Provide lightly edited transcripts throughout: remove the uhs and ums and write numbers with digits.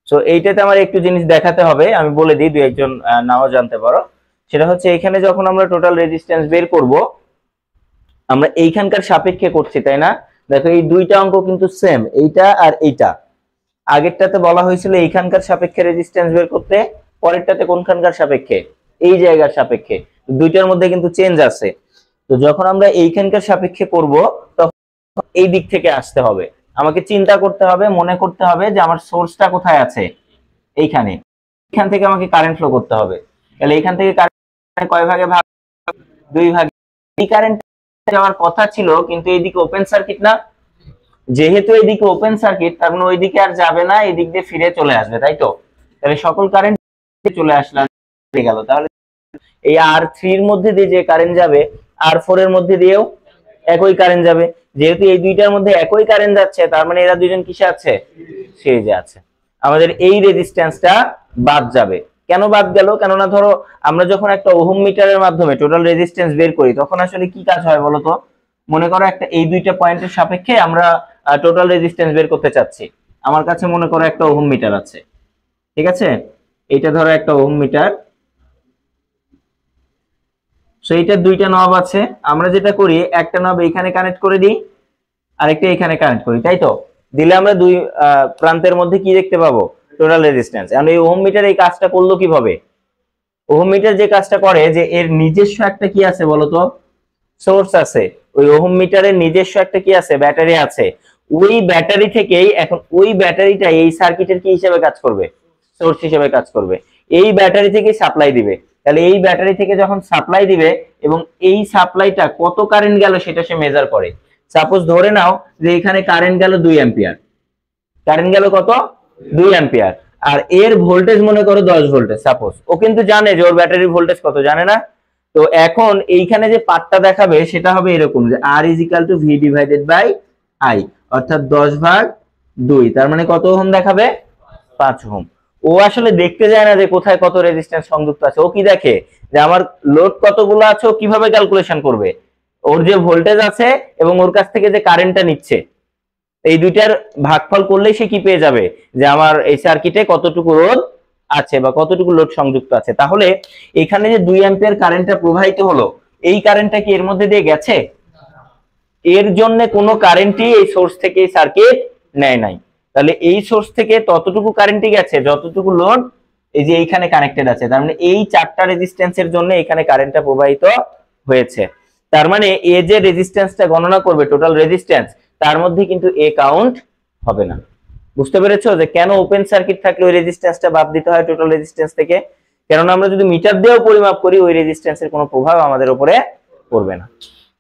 So এইটাতে আমার একটু জিনিস দেখাতে হবে, আমি বলে দিই, দুই একজন নাও জানতে পারো। সেটা হচ্ছে এখানে যখন আমরা টোটাল রেজিস্ট্যান্স বের করব, আমরা এইখানকার সাপেক্ষে করছি, তাই না? দেখো এই দুইটা অঙ্ক কিন্তু সেম, এইটা আর এইটা। আগেরটাতে বলা হয়েছিল এইখানকার সাপেক্ষে রেজিস্ট্যান্স বের করতে, পরেরটাতে কোনখানকার সাপেক্ষে, এই জায়গার সাপেক্ষে। দুইটার মধ্যে কিন্তু চেঞ্জ আছে। তো যখন আমরা এইখানকার সাপেক্ষে করব, তখন এই দিক থেকে আসতে হবে। আমাকে চিন্তা করতে হবে, মনে করতে হবে যে আমার সোর্সটা কোথায় আছে, এইখানে। এখান থেকে আমাকে কারেন্ট ফ্লো করতে হবে। তাহলে এখান থেকে কারেন্ট কয় ভাগে ভাগ? দুই ভাগে। এই কারেন্ট যাওয়ার কথা ছিল, কিন্তু এইদিকে ওপেন সার্কিট না, যেহেতু এইদিকে ওপেন সার্কিট, তার মানে ওইদিকে আর যাবে না, এই দিক দিয়ে ফিরে চলে আসবে, তাই তো? তাহলে সকল কারেন্ট চলে আসলো গেল। তাহলে এই R3 এর মধ্যে দিয়ে যে কারেন্ট যাবে, R4 এর মধ্যে দিয়েও একই কারেন্ট যাবে। যেহেতু এই দুইটার মধ্যে একই কারেন্ট যাচ্ছে, তার মানে এরা দুইজন কিসে আছে? সিরিজে আছে। আমাদের এই রেজিস্ট্যান্সটা বাদ যাবে। কেন বাদ গেল? কেননা ধরো আমরা যখন একটা ওহম মিটারের মাধ্যমে টোটাল রেজিস্ট্যান্স বের করি, তখন আসলে কি কাজ হয় বলো তো? মনে করো একটা এই দুইটা পয়েন্টের সাপেক্ষে আমরা টোটাল রেজিস্ট্যান্স বের করতে চাচ্ছি। আমার কাছে মনে করো একটা ওহম মিটার আছে, ঠিক আছে? এইটা ধরো একটা ওহম মিটার। সো এইটা দুইটা নব আছে। আমরা যেটা করি, একটা নব এখানে কানেক্ট করে দিই, আরেকটা এখানে কানেক্ট করি, তাই তো? দিলে আমরা দুই প্রান্তের মধ্যে কি দেখতে পাবো? Total resistance. এখন এই ওহম মিটার এই কাজটা করলো কিভাবে? ওহম মিটার যে কাজটা করে, যে এর নিজস্ব একটা কি আছে বলতো? সোর্স আছে। ওই ওহম মিটারের নিজস্ব একটা কি আছে? ব্যাটারি আছে। ওই ব্যাটারি থেকেই এখন ওই ব্যাটারিটা এই সার্কিটের কি হিসেবে কাজ করবে? সোর্স হিসেবে কাজ করবে। এই ব্যাটারি থেকে সাপ্লাই দিবে। তাহলে এই ব্যাটারি থেকে যখন সাপ্লাই দিবে, এবং এই সাপ্লাইটা কত কারেন্ট গেল সেটা সে মেজার করে। সাপোজ ধরে নাও যে এখানে কারেন্ট গেল 2 অ্যাম্পিয়ার। কারেন্ট গেল কত? 2 অ্যাম্পিয়ার। আর এর ভোল্টেজ মনে করো 10 ভোল্টেজ সাপোজ। ও কিন্তু জানে যে ওর ব্যাটারির ভোল্টেজ কত, জানে না? তো এখন এইখানে যে পার্টটা দেখাবে সেটা হবে এরকম, যে R = V / I, অর্থাৎ 10/2। তার মানে কত ওহম দেখাবে? 5 ওহম। ও আসলে দেখতে যায় না যে কোথায় কত রেজিস্ট্যান্স সংযুক্ত আছে। ও কি দেখে? যে আমার লোড কতগুলো আছে, ও কিভাবে ক্যালকুলেশন করবে? ওর যে ভোল্টেজ আছে এবং ওর কাছ থেকে যে কারেন্টটা নিচ্ছে, এই দুইটার ভাগফল করলেই সে কি পেয়ে যাবে? যে আমার এই সার্কিটে কতটুকু রোধ আছে বা কতটুকু লোড সংযুক্ত আছে। তাহলে এখানে যে 2 অ্যাম্পিয়ার কারেন্টটা প্রবাহিত হলো, এই কারেন্টটা কি এর মধ্যে দিয়ে গেছে? এর জন্য কোনো কারেন্টই এই সোর্স থেকে এই সার্কিট নেয় নাই। তাহলে এই সোর্স থেকে ততটুকু কারেন্টই গেছে যতটুকু লোড এই যে এইখানে কানেক্টেড আছে। তার মানে এই চারটা রেজিস্ট্যান্সের জন্য এখানে কারেন্টটা প্রবাহিত হয়েছে। তার মানে এ যে রেজিস্ট্যান্সটা গণনা করবে, টোটাল রেজিস্ট্যান্স, তার মধ্যে কিন্তু এ কাউন্ট হবে না। বুঝতে পেরেছো যে কেন ওপেন সার্কিট থাকলে ওই রেজিস্ট্যান্সটা বাদ দিতে হয় টোটাল রেজিস্ট্যান্স থেকে? কেননা আমরা যদি মিটার দিয়েও পরিমাপ করি, ওই রেজিস্ট্যান্সের কোনো প্রভাব আমাদের উপরে পড়বে না।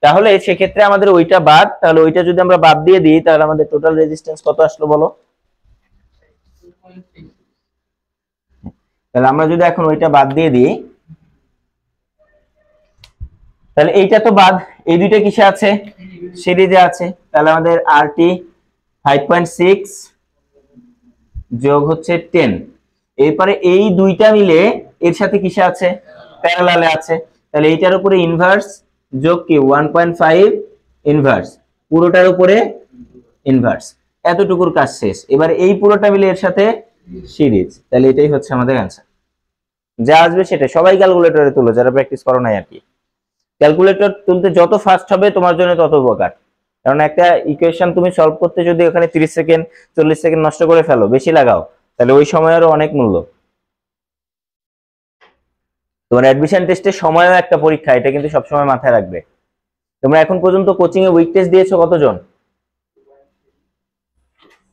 তাহলে সেক্ষেত্রে আমাদের ওইটা বাদ। তাহলে ওইটা যদি আমরা বাদ দিয়ে দিই, তাহলে আমাদের টোটাল রেজিস্ট্যান্স কত আসলো বলো? তাহলে আমরা যদি এখন ওইটা বাদ দিয়ে দিই, তাহলে এইটা তো বাদ, এই দুইটা কিসে আছে? সিরিজে আছে। তাহলে আমাদের RT 5.6 যোগ হচ্ছে 10। এরপরে এই দুইটা মিলে এর সাথে কিসে আছে? প্যারালালে আছে। তাহলে এইটার উপরে ইনভার্স যোগ কি 1.5 ইনভার্স, পুরোটার উপরে ইনভার্স। এতটুকুর কাজ শেষ। এবার এই পুরোটা মিলে এর সাথে সিরিজ। তাহলে এটাই হচ্ছে আমাদের অ্যান্সার। যা আসবে সেটা সবাই ক্যালকুলেটরে তুলো, যারা প্র্যাকটিস করো নাই আর কি। ক্যালকুলেটর তুলতে যত ফাস্ট হবে তোমার জন্য তত উপকার। কারণ একটা ইকুয়েশন তুমি সলভ করতে যদি ওখানে 30 সেকেন্ড 40 সেকেন্ড নষ্ট করে ফেলো, বেশি লাগাও, তাহলে ওই সময়েরও অনেক মূল্য। তোমার অ্যাডমিশন টেস্টের সময়ও একটা পরীক্ষা, এটা কিন্তু সবসময় মাথায় রাখবে। তোমরা এখন পর্যন্ত কোচিং এ উইক টেস্ট দিয়েছো কতজন?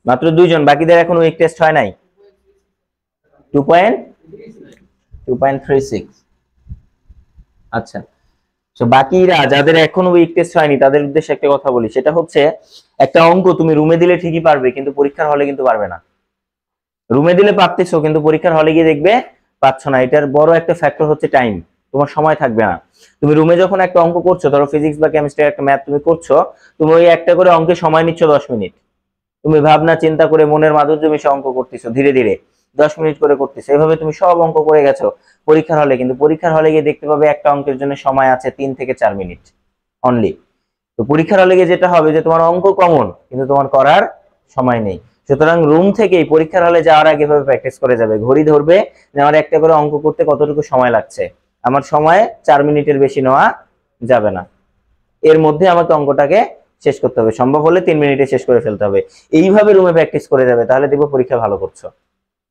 মাত্র 2 জন। বাকিদের এখন উইক টেস্ট হয় নাই। 2.36। আচ্ছা, তো বাকিরা যাদের এখনো উইক টেস্ট হয়নি তাদের উদ্দেশ্যে একটা কথা বলি, সেটা হচ্ছে একটা অঙ্ক তুমি রুমে দিলে ঠিকই পারবে, কিন্তু পরীক্ষার হলে কিন্তু পারবে না। রুমে দিলে পারতেছো, কিন্তু পরীক্ষার হলে গিয়ে দেখবে পাচ্ছ না। এটার বড় একটা ফ্যাক্টর হচ্ছে টাইম। তোমার সময় থাকবে না। তুমি রুমে যখন একটা অঙ্ক করছো, ধরো ফিজিক্স বা কেমিস্ট্রি একটা ম্যাথ তুমি করছো, তুমি ওই একটা করে অঙ্কে সময় নিচ্ছ 10 মিনিট। তুমি ভাবনা চিন্তা করে মনের মাধুর্য মিশে অঙ্ক করতেছো, ধীরে ধীরে 10 মিনিট করে করতেছো। এভাবে তুমি সব অঙ্ক করে গেছো পরীক্ষার হলে, কিন্তু পরীক্ষার হলে গিয়ে দেখতে পাবে একটা অঙ্কের জন্য সময় আছে 3 থেকে 4 মিনিট অনলি। তো পরীক্ষার হলে গিয়ে যেটা হবে যে তোমার অঙ্ক কমন, কিন্তু তোমার করার সময় নেই। সুতরাং রুম থেকেই পরীক্ষার হলে যাওয়ার আগে এভাবে প্র্যাকটিস করে যাবে। ঘড়ি ধরবে যে আমার একটা করে অঙ্ক করতে কতটুকু সময় লাগছে, আমার সময় 4 মিনিটের বেশি নেওয়া যাবে না, এর মধ্যে আমাকে অঙ্কটাকে শেষ করতে হবে, সম্ভব হলে 3 মিনিটে শেষ করে ফেলতে হবে। এইভাবে রুমে প্র্যাকটিস করে যাবে, তাহলে দেখবো পরীক্ষা ভালো করছো।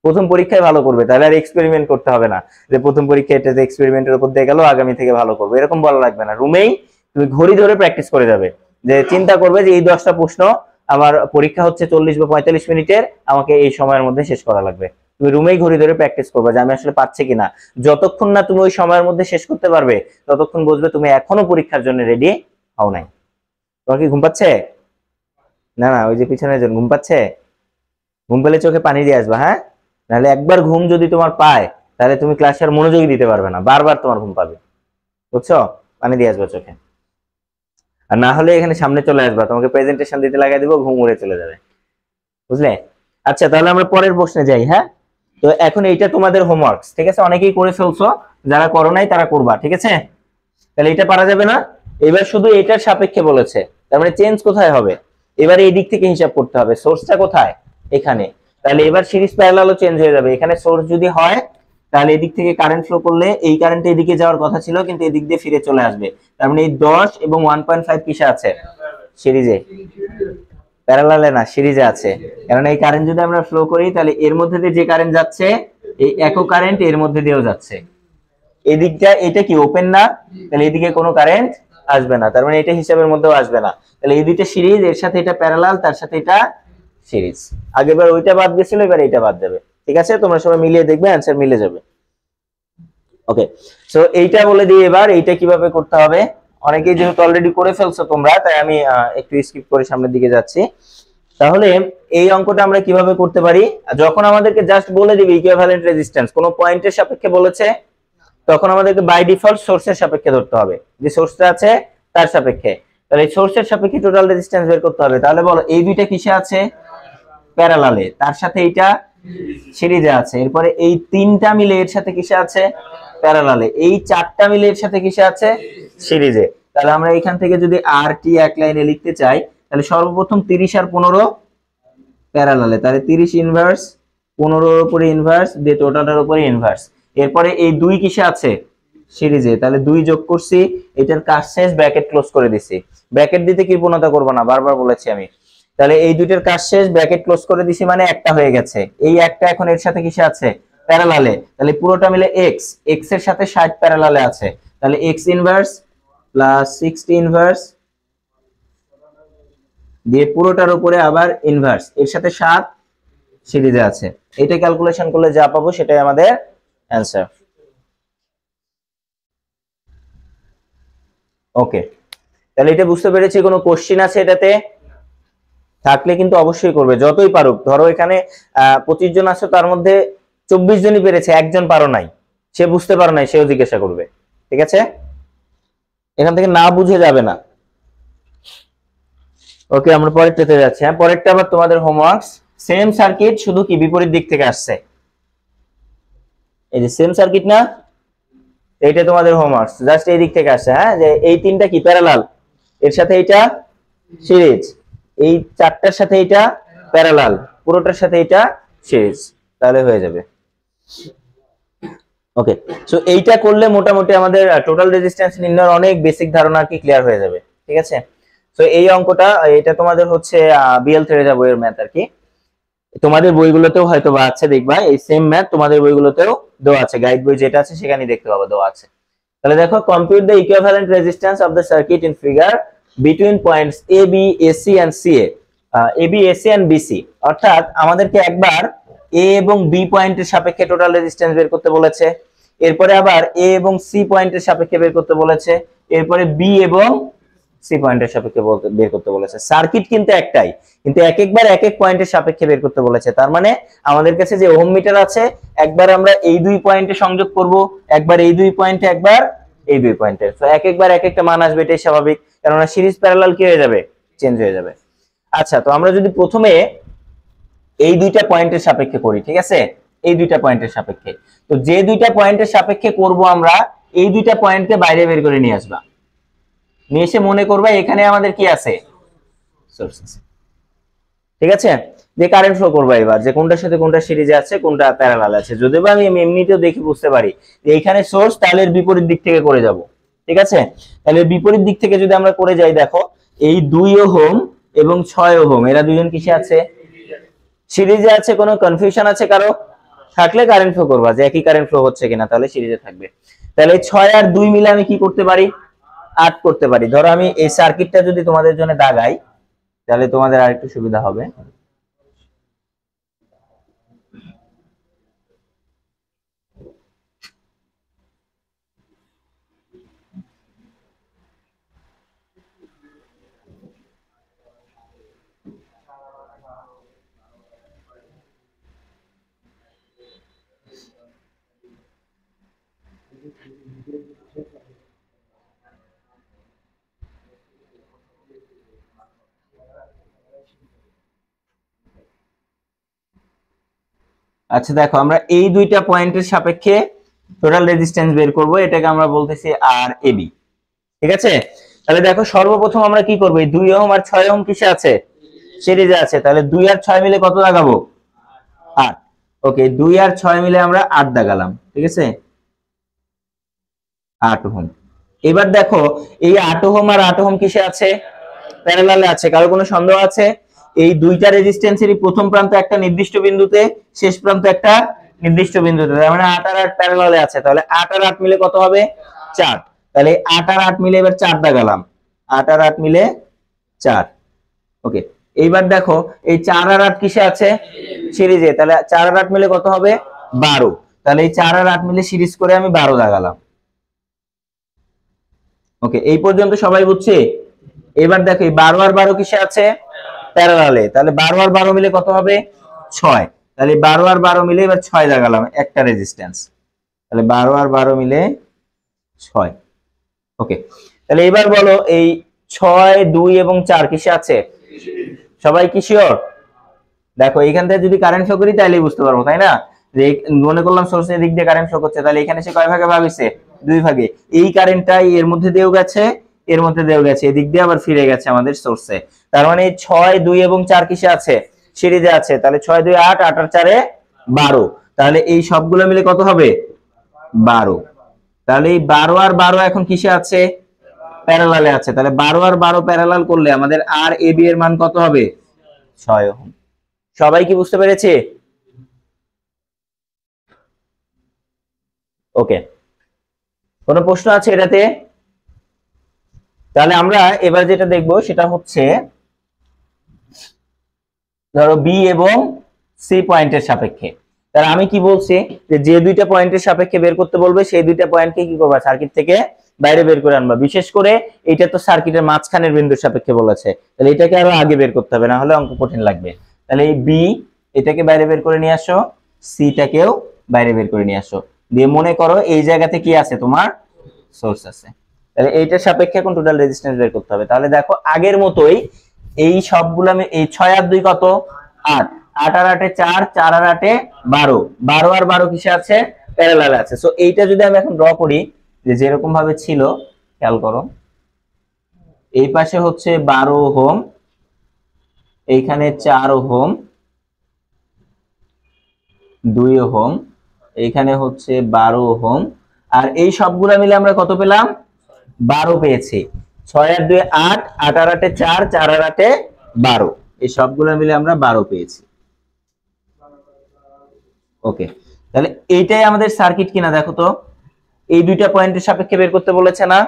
প্রথম পরীক্ষায় ভালো করবে, তাহলে আর এক্সপেরিমেন্ট করতে হবে না যে প্রথম পরীক্ষায় এটা এক্সপেরিমেন্টের উপর দিয়ে গেল, আগামী থেকে ভালো করবে, এরকম বলা লাগবে না। রুমেই তুমি ঘড়ি ধরে প্র্যাকটিস করে যাবে, যে চিন্তা করবে যে এই 10টা প্রশ্ন আমার পরীক্ষা হচ্ছে 40 বা 45 মিনিটের, আমাকে এই সময়ের মধ্যে শেষ করা লাগবে। তুমি রুমেই ঘড়ি ধরে প্র্যাকটিস করবে যে আমি আসলে পারছি কিনা। যতক্ষণ না তুমি ওই সময়ের মধ্যে শেষ করতে পারবে, ততক্ষণ বুঝবে তুমি এখনো পরীক্ষার জন্য রেডি হও নাই। তোমার কি ঘুম পাচ্ছে? না না, ওই যে পিছনের জন ঘুম পাচ্ছে, ঘুম পেলে চোখে পানি দিয়ে আসবা, হ্যাঁ, নাহলে একবার ঘুম যদি তোমার পায় তাহলে তুমি ক্লাসে আর মনোযোগী দিতে পারবে না, বারবার তোমার ঘুম পাবে, বুঝছো? পানি দিয়ে আসবা চোখে। আর না হলে এখানে সামনে চলে আসবা, তোমাকে প্রেজেন্টেশন দিতে লাগাই দিব, ঘুম উড়ে চলে যাবে, বুঝলে? আচ্ছা, তাহলে আমরা পরের প্রশ্নে যাই। হ্যাঁ, তো এখন এইটা তোমাদের হোমওয়ার্ক, ঠিক আছে? অনেকেই করে ফেলছো, যারা করো নাই তারা করবা, ঠিক আছে? তাহলে এটা পারা যাবে না। এবার শুধু এটার সাপেক্ষে বলেছে, তার মানে চেঞ্জ কোথায় হবে? এবার এই দিক থেকে হিসাব করতে হবে, সোর্সটা কোথায়? এখানে। তাহলে এবার সিরিজ প্যারালালও চেঞ্জ হয়ে যাবে। এখানে সোর্স যদি হয় তাহলে এদিক থেকে কারেন্ট ফ্লো করলে এই কারেন্ট এদিকে যাওয়ার কথা ছিল, কিন্তু এদিক দিয়ে ফিরে চলে আসবে। তার মানে এই 10 এবং 1.5 কিসে আছে? সিরিজে। প্যারালালে না, সিরিজে আছে। কারণ এই কারেন্ট যদি আমরা ফ্লো করি তাহলে এর মধ্যে দিয়ে যে কারেন্ট যাচ্ছে, এই একই কারেন্ট এর মধ্যে দিয়েও যাচ্ছে। এদিকটা এটা কি ওপেন না, তাহলে এদিকে কোনো কারেন্ট আসবে না, তার মানে এটা হিসাবের মধ্যেও আসবে না। তাহলে এই দুইটা সিরিজ, এর সাথে এটা প্যারালাল, তার সাথে এটা সিরিজ। আগেরবার ওইটা বাদ গেছিল, এবার এটা বাদ যাবে, ঠিক আছে? তোমরা সবাই মিলিয়ে দেখবে, অ্যানসার মিলে যাবে। ওকে, সো এইটা বলে দিই এবার এইটা কিভাবে করতে হবে। অনেকেই যেহেতু অলরেডি করে ফেলছো তোমরা, তাই আমি একটু স্কিপ করে সামনের দিকে যাচ্ছি। তাহলে এই অঙ্কটা আমরা কিভাবে করতে পারি? যখন আমাদেরকে জাস্ট বলে দিবে ইকুইভ্যালেন্ট রেজিস্ট্যান্স, কোনো পয়েন্টের সাপেক্ষে বলেছে, তখন আমাদেরকে বাই ডিফল্ট সোর্সের সাপেক্ষে ধরতে হবে, যে সোর্সটা আছে তার সাপেক্ষে। তাহলে এই সোর্সের সাপেক্ষে টোটাল রেজিস্ট্যান্স বের করতে হবে। তাহলে বলো এই দুইটা কিসে আছে? প্যারালালে, তার সাথে এইটা সিরিজে আছে। এরপরে এই 3টা মিলে এর সাথে কিসে আছে? প্যারালালে। এই 4টা মিলে এর সাথে কিসে আছে? সিরিজে। তাহলে আমরা এখান থেকে যদি আর টি এক লাইনে লিখতে চাই, তাহলে সর্বপ্রথম 30 আর 15 প্যারালালে, তাহলে 30 ইনভার্স, 15 এর উপরে ইনভার্স দিয়ে টোটালটার উপরে ইনভার্স। এরপরে এই 2 কিসে আছে? সিরিজে, তাহলে 2 যোগ করছি, এটার কাজ শেষ, ব্র্যাকেট ক্লোজ করে দিছি। ব্র্যাকেট দিতে কৃপণতা করব না, বারবার বলেছি আমি। তাহলে এই দুইটার কাজ শেষ, ব্র্যাকেট ক্লোজ করে দিছি, মানে একটা হয়ে গেছে। এই একটা এখন এর সাথে কিসে আছে? প্যারালালে। তাহলে পুরোটা মিলে এক্স, এক্স এর সাথে 60 প্যারালালে আছে, তাহলে এক্স ইনভার্স প্লাস 60 ইনভার্স দিয়ে পুরোটার উপরে আবার ইনভার্স, এর সাথে 7 সিরিজে আছে। এটা ক্যালকুলেশন করলে যা পাবো সেটাই আমাদের অ্যানসার। ওকে, তাহলে এটা বুঝতে পেরেছি। কোনো কোশ্চেন আছে এটাতে? থাকলে কিন্তু অবশ্যই করবে, যতই পারুক। ধরো এখানে 25 জন আছে, তার মধ্যে 24 জনই পেরেছে, একজন পারো নাই, সে বুঝতে পারো নাই, সেও জিজ্ঞাসা করবে, ঠিক আছে? এখান থেকে না বুঝে যাবে না। ওকে, আমরা পরেরটাতে যাচ্ছি। হ্যাঁ, পরেরটা আবার তোমাদের হোমওয়ার্কস। সেম সার্কিট, শুধু কি বিপরীত দিক থেকে আসছে। এই যে সেম সার্কিট না, এইটা তোমাদের হোমওয়ার্কস, জাস্ট এই দিক থেকে আসছে। হ্যাঁ, যে এই 3টা কি প্যারালাল, এর সাথে এটা সিরিজ, এই 4টার সাথে এটা প্যারালাল, পুরোটার সাথে এটা সিরিজ, তাহলে হয়ে যাবে। ওকে, সো এইটা করলে মোটামুটি আমাদের টোটাল রেজিস্ট্যান্স নির্ণয়ের অনেক বেসিক ধারণা কি ক্লিয়ার হয়ে যাবে, ঠিক আছে? সো এই অঙ্কটা, এটা তোমাদের হচ্ছে বিএল থেরেজা বইয়ের ম্যাথ আর কি। তোমাদের বইগুলোতেও হয়তো বা আছে, দেখবা এই সেম ম্যাথ তোমাদের বইগুলোতেও দেওয়া আছে, গাইড বই যেটা আছে সেখানে দেখতে পাবো দেওয়া আছে। তাহলে দেখো, compute the equivalent resistance of the circuit in figure between points A B AC and CA, A B AC and BC. অর্থাৎ আমাদেরকে একবার এ এবং বি পয়েন্টের সাপেক্ষে টোটাল রেজিস্ট্যান্স বের করতে বলেছে, এরপরে আবার এ এবং সি পয়েন্টের সাপেক্ষে বের করতে বলেছে, এরপরে বি এবং সি পয়েন্টের সাপেক্ষে বের করতে বলেছে। সার্কিট কিন্তু একটাই, কিন্তু এক একবার এক এক পয়েন্টের সাপেক্ষে বের করতে বলেছে। তার মানে আমাদের কাছে যে ওহম মিটার আছে, একবার আমরা এই 2 পয়েন্টে সংযোগ করব, একবার এই 2 পয়েন্টে, একবার এই 2 পয়েন্টে। তো এক একবার এক একটা মান আসবে, এটাই স্বাভাবিক, কেননা সিরিজ প্যারালাল কি হয়ে যাবে? চেঞ্জ হয়ে যাবে। আচ্ছা, তো আমরা যদি প্রথমে এই 2টা পয়েন্টের সাপেক্ষে করি, ঠিক আছে? এই 2টা পয়েন্টের সাপেক্ষে, তো যে 2টা পয়েন্টের সাপেক্ষে করব আমরা, এই 2টা পয়েন্টকে বাইরে বের করে নিয়ে আসবা, নিয়ে এসে মনে করবা এখানে আমাদের কি আছে? সোর্স আছে, ঠিক আছে? যে কারেন্ট ফ্লো করবো এবার, যে কোনটার সাথে কোনটা সিরিজে আছে, কোনটা প্যারালাল আছে। যদিও বা আমি এমনিতেও দেখে বুঝতে পারি যে এইখানে সোর্স, তাহলে এর বিপরীত দিক থেকে করে যাব। ঠিক আছে, তাহলে বিপরীত দিক থেকে যদি আমরা করে যাই, দেখো এই 2 ওহম এবং 6 ওহম এরা দুজন কিসে আছে? সিরিজে আছে। কোনো কনফিউশন আছে কারো? থাকলে কারেন্ট ফ্লো করবা যে একই কারেন্ট ফ্লো হচ্ছে কিনা, তাহলে সিরিজে থাকবে। তাহলে 6 আর 2 মিলে আমি কি করতে পারি? 8 করতে পারি। ধরো আমি এই সার্কিটটা যদি তোমাদের জন্য দাগাই, তাহলে তোমাদের আরেকটু সুবিধা হবে। আচ্ছা দেখো, আমরা এই দুইটা পয়েন্টের সাপেক্ষে টোটাল রেজিস্ট্যান্স বের করব, এটাকে আমরা বলতেছি আর এবি। ঠিক আছে, তাহলে দেখো সর্বপ্রথম আমরা কি করব, এই 2 ওহম আর 6 ওহম কিসে আছে? সিরিজে আছে। তাহলে 2 আর 6 মিলে কত লাগাবো? 8। ওকে, 2 আর 6 মিলে আমরা 8 দাগালাম। ঠিক আছে, 8 ওহম। এবার দেখো এই 8 ওহম আর 8 ওহম কিসে আছে? প্যারালালে আছে। কারো কোনো সন্দেহ আছে? এই দুইটা রেজিস্ট্যান্সেরই প্রথম প্রান্ত একটা নির্দিষ্ট বিন্দুতে, শেষ প্রান্ত একটা নির্দিষ্ট বিন্দুতে, তার মানে 8 আর 8 প্যারালালে আছে। তাহলে 8 আর 8 মিলে কত হবে? 4। তাহলে 8 আর 8 মিলে এবার 4 দাগালাম। 8 আর 8 মিলে 4। ওকে, এইবার দেখো এই 4 আর 8 কিসে আছে? সিরিজে। তাহলে 4 আর 8 মিলে কত হবে? 12। তাহলে এই 4 আর 8 মিলে সিরিজ করে আমি 12 দাগালাম। ওকে, এই পর্যন্ত সবাই বুঝছে? এবার দেখো এই 12 আর 12 কিসে আছে? প্যারালালে। তাহলে 12 আর 12 মিলে কত হবে? 6। তাহলে 12 আর 12 মিলে এবার 6 দাগালাম, একটা রেজিস্ট্যান্স। তাহলে 12 আর 12 মিলে 6। ওকে, তাহলে এবার বলো এই 6, 2 এবং 4 কিসে আছে? সবাই কি শিওর? দেখো এখান থেকে যদি কারেন্ট শো করি তাহলেই বুঝতে পারবো, তাই না? যে মনে করলাম সোর্সের দিক দিয়ে কারেন্ট শো করছে, তাহলে এখানে সে কয় ভাগে ভাগ হইছে? 2 ভাগে। এই কারেন্টটাই এর মধ্যে দিয়েও গেছে, এর মধ্যে দিয়েও গেছে, এদিক দিয়ে আবার ফিরে গেছে আমাদের সোর্সে। তার মানে 6, 2 এবং 4 কিসে আছে? সিরিজে আছে। তাহলে 6, 2 8, 8 আর 4 12। তাহলে এই সবগুলো মিলে কত হবে? 12। তাহলে এই 12 আর 12 এখন কিসে আছে? প্যারালালে আছে। তাহলে 12 আর 12 প্যারালাল করলে আমাদের আর এ বি এর মান কত হবে? 6 ওহম। সবাই কি বুঝতে পেরেছে? ওকে, কোনো প্রশ্ন আছে এটাতে? তাহলে আমরা এবার যেটা দেখব সেটা হচ্ছে, ধরো বি এবং সি পয়েন্টের সাপেক্ষে। তাহলে আমি কি বলছি, যে যে দুইটা পয়েন্টের সাপেক্ষে বের করতে বলবে সেই দুইটা পয়েন্টকে কি করবা? সার্কিট থেকে বাইরে বের করে আনবা। বিশেষ করে এটা তো সার্কিটের মাঝখানের বিন্দুর সাপেক্ষে বলেছে, তাহলে এটাকে আরো আগে বের করতে হবে, না হলে অঙ্ক কঠিন লাগবে। তাহলে এই বি এটাকে বাইরে বের করে নিয়ে আসো, সিটাকেও বাইরে বের করে নিয়ে আসো। দিয়ে মনে করো এই জায়গাতে কি আছে? তোমার সোর্স আছে। তাহলে এইটার সাপেক্ষে এখন টোটাল রেজিস্ট্যান্স বের করতে হবে। তাহলে দেখো আগের মতোই এই সবগুলো আমি, এই 6 আর 2 কত? 8। 8 আর 8 4, 4 আর 8 12। 12 আর 12 কিসে আছে? প্যারালাল আছে। সো এইটা যদি আমি এখন ড্র করি, যে যেরকম ভাবে ছিল, খেয়াল করো, এই পাশে হচ্ছে 12 ওহম, এইখানে 4 ওহম, 2 ওহম, এইখানে হচ্ছে 12 ওহম, আর এই সবগুলা মিলে আমরা কত পেলাম? 12 পেয়েছি। 6 আর 2 8, 8 আর 8 4, 4 আর 8 12। এই সবগুলো মিলে আমরা 12 পেয়েছি। ওকে, তাহলে এইটাই আমাদের সার্কিট কিনা দেখো তো। এই দুইটা পয়েন্টের সাপেক্ষে বের করতে বলেছে না?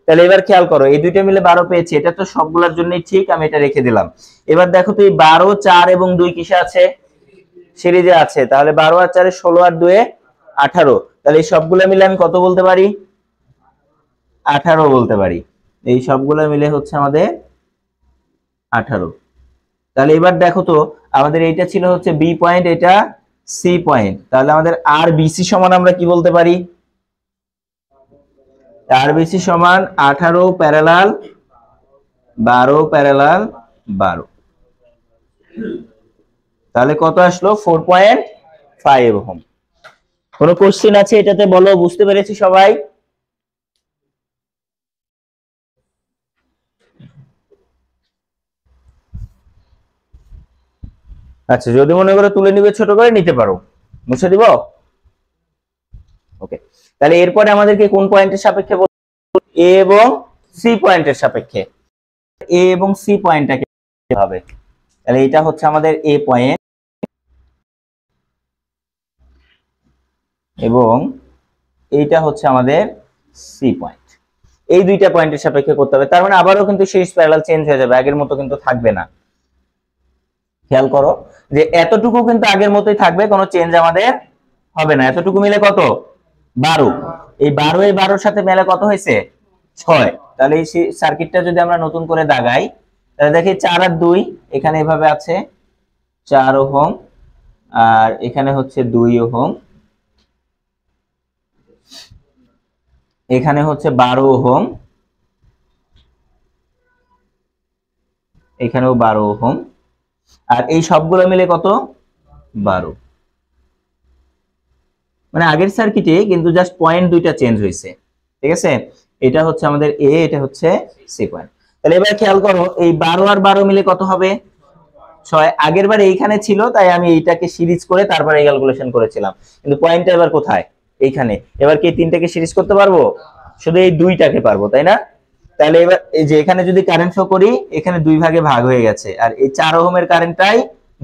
তাহলে এবার খেয়াল করো, এই দুইটা মিলে 12 পেয়েছি, এটা তো সবগুলোর জন্যই ঠিক, আমি এটা রেখে দিলাম। এবার দেখো তো এই 12, 4 এবং 2 কিসে আছে? সিরিজে আছে। তাহলে 12 আর 4 16 আর 2 18। তাহলে এই সবগুলো মিলে আমি কত বলতে পারি? 18 বলতে পারি। এই সবগুলো মিলে হচ্ছে আমাদের 18। তাহলে এবার দেখো তো, আমাদের এইটা ছিল হচ্ছে বি পয়েন্ট, এটা সি পয়েন্ট। তাহলে আমাদের আর বিসি সমান আমরা কি বলতে পারি? আর বিসি সমান 18 প্যারালাল 12 প্যারালাল 12। তাহলে কত আসলো? 4.5 ওহম। কোনো কোশ্চেন আছে এটাতে? বলো, বুঝতে পেরেছি সবাই? আচ্ছা, যদি মনে করো তুলে নিবে ছোট করে নিতে পারো, মুছে দিব। ওকে, তাহলে এরপরে আমাদেরকে কোন পয়েন্টের সাপেক্ষে এ এবং সি পয়েন্টের সাপেক্ষে, এ এবং সি পয়েন্টটাকে হবে। তাহলে এটা হচ্ছে আমাদের এ পয়েন্ট এবং এইটা হচ্ছে আমাদের সি পয়েন্ট। এই দুইটা পয়েন্টের সাপেক্ষে করতে হবে। তার মানে আবারও কিন্তু সিরিজ প্যারালাল চেঞ্জ হয়ে যাবে, আগের মতো কিন্তু থাকবে না। খেয়াল করো যে এতটুকু কিন্তু আগের মতোই থাকবে, কোনো চেঞ্জ আমাদের হবে না। এতটুকু মিলে কত? 12। এই 12 এই 12-এর সাথে মেলে কত হয়েছে? 6। তাহলে এই সার্কিটটা যদি আমরা নতুন করে দাগাই, তাহলে দেখি 4 আর 2 এখানে এভাবে আছে 4 ওহম, আর এখানে হচ্ছে 2 ওহম, এখানে হচ্ছে 12 ওহম, এখানেও 12 ওহম, আর এই সবগুলো মিলে কত? 12। মানে আগের সার্কিটে কিন্তু জাস্ট পয়েন্ট দুইটা চেঞ্জ হয়েছে, ঠিক আছে? এটা হচ্ছে আমাদের এ, এটা হচ্ছে সি পয়েন্ট। তাহলে এবার খেয়াল করো এই 12 আর 12 মিলে কত হবে? 6। আগের বার এইখানে ছিল তাই আমি এইটাকে সিরিজ করে তারপরে ক্যালকুলেশন করেছিলাম, কিন্তু পয়েন্টটা এবার কোথায়? এইখানে। এবার কি তিনটাকে সিরিজ করতে পারবো? শুধু এই দুইটাকে পারবো, তাই না? তাহলে এবার এই যে এখানে যদি কারেন্ট শো করি, এখানে দুই ভাগে ভাগ হয়ে গেছে, আর এই 4 ওহমের কারেন্টটাই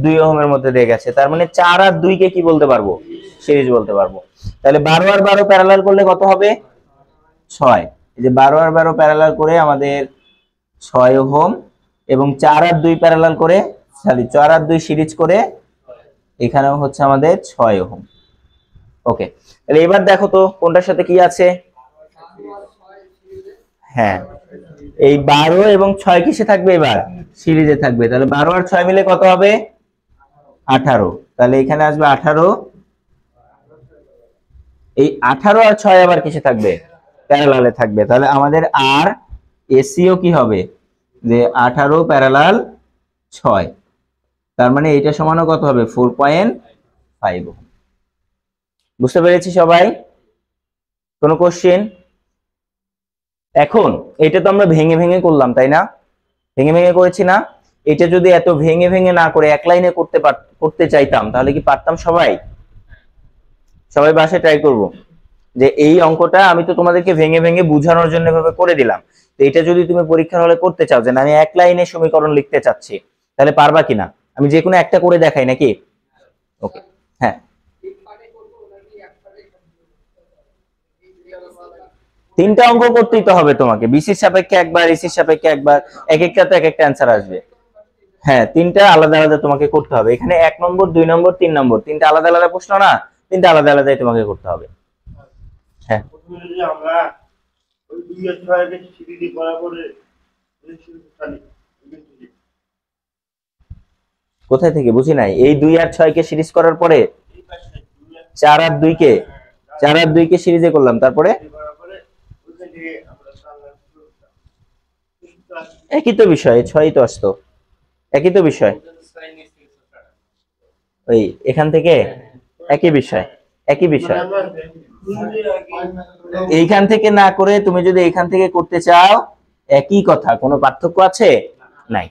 2 ওহমের মধ্যে দিয়ে গেছে। তার মানে 4 আর 2 কে কি বলতে পারবো? সিরিজ বলতে পারবো। তাহলে 12 আর 12 প্যারালাল করলে কত হবে? 6। এই যে 12 আর 12 প্যারালাল করে আমাদের 6 ওহম, এবং 4 আর 2 প্যারালাল করে, সরি 4 আর 2 সিরিজ করে এখানেও হচ্ছে আমাদের 6 ওহম। ওকে, তাহলে এবার দেখো তো কোনটার সাথে কি আছে। হ্যাঁ, এই 12 এবং 6 কিসে থাকবে? এবার সিরিজে থাকবে। তাহলে 12 আর 6 মিলে কত হবে? 18। তাহলে এখানে আসবে 18। এই 18 আর 6 আবার কিসে থাকবে? প্যারালালে থাকবে। তাহলে আমাদের আর এসিও কি হবে? যে 18 প্যারালাল 6। তার মানে এটা সমানও কত হবে? 4.5 ওহম। বুঝতে পেরেছি সবাই? কোনো কোশ্চেন? এখন এটা তো আমরা ভেঙে ভেঙে করলাম, তাই না? ভেঙে ভেঙে করেছি না? এটা যদি এত ভেঙে ভেঙে না করে এক লাইনে করতে চাইতাম, তাহলে কি পারতাম সবাই? সবাই বাসায় ট্রাই করব যে এই অঙ্কটা আমি তো তোমাদেরকে ভেঙে ভেঙে বোঝানোর জন্য এভাবে করে দিলাম। তো এটা যদি তুমি পরীক্ষার হলে করতে চাও যে না আমি এক লাইনে সমীকরণ লিখতে চাচ্ছি, তাহলে পারবা কিনা? আমি যে কোনো একটা করে দেখাই নাকি? ওকে, হ্যাঁ। তিনটা অঙ্ক করতেই তো হবে তোমাকে, বিসির সাপেক্ষে একবার, এসির সাপেক্ষে একবার, এক একটা তো এক একটা অ্যান্সার আসবে। হ্যাঁ, তিনটা আলাদা আলাদা তোমাকে করতে হবে। এখানে 1 নম্বর, 2 নম্বর, 3 নম্বর, তিনটা আলাদা আলাদা প্রশ্ন না, তিনটা আলাদা আলাদাই তোমাকে করতে হবে। হ্যাঁ, আমরা ওই 2 আর 6 এর সিরিজ করার পরে কোথায় থেকে বুঝি নাই? এই 2 আর 6 কে সিরিজ করার পরে 4 আর 2 কে, 4 আর 2 কে সিরিজে করলাম, তারপরে একই তো বিষয়, 6ই তো আসতো, একই তো বিষয়। ওই এখান থেকে একই বিষয়, একই বিষয়। এইখান থেকে না করে তুমি যদি এইখান থেকে করতে চাও, একই কথা, কোনো পার্থক্য আছে? নাই।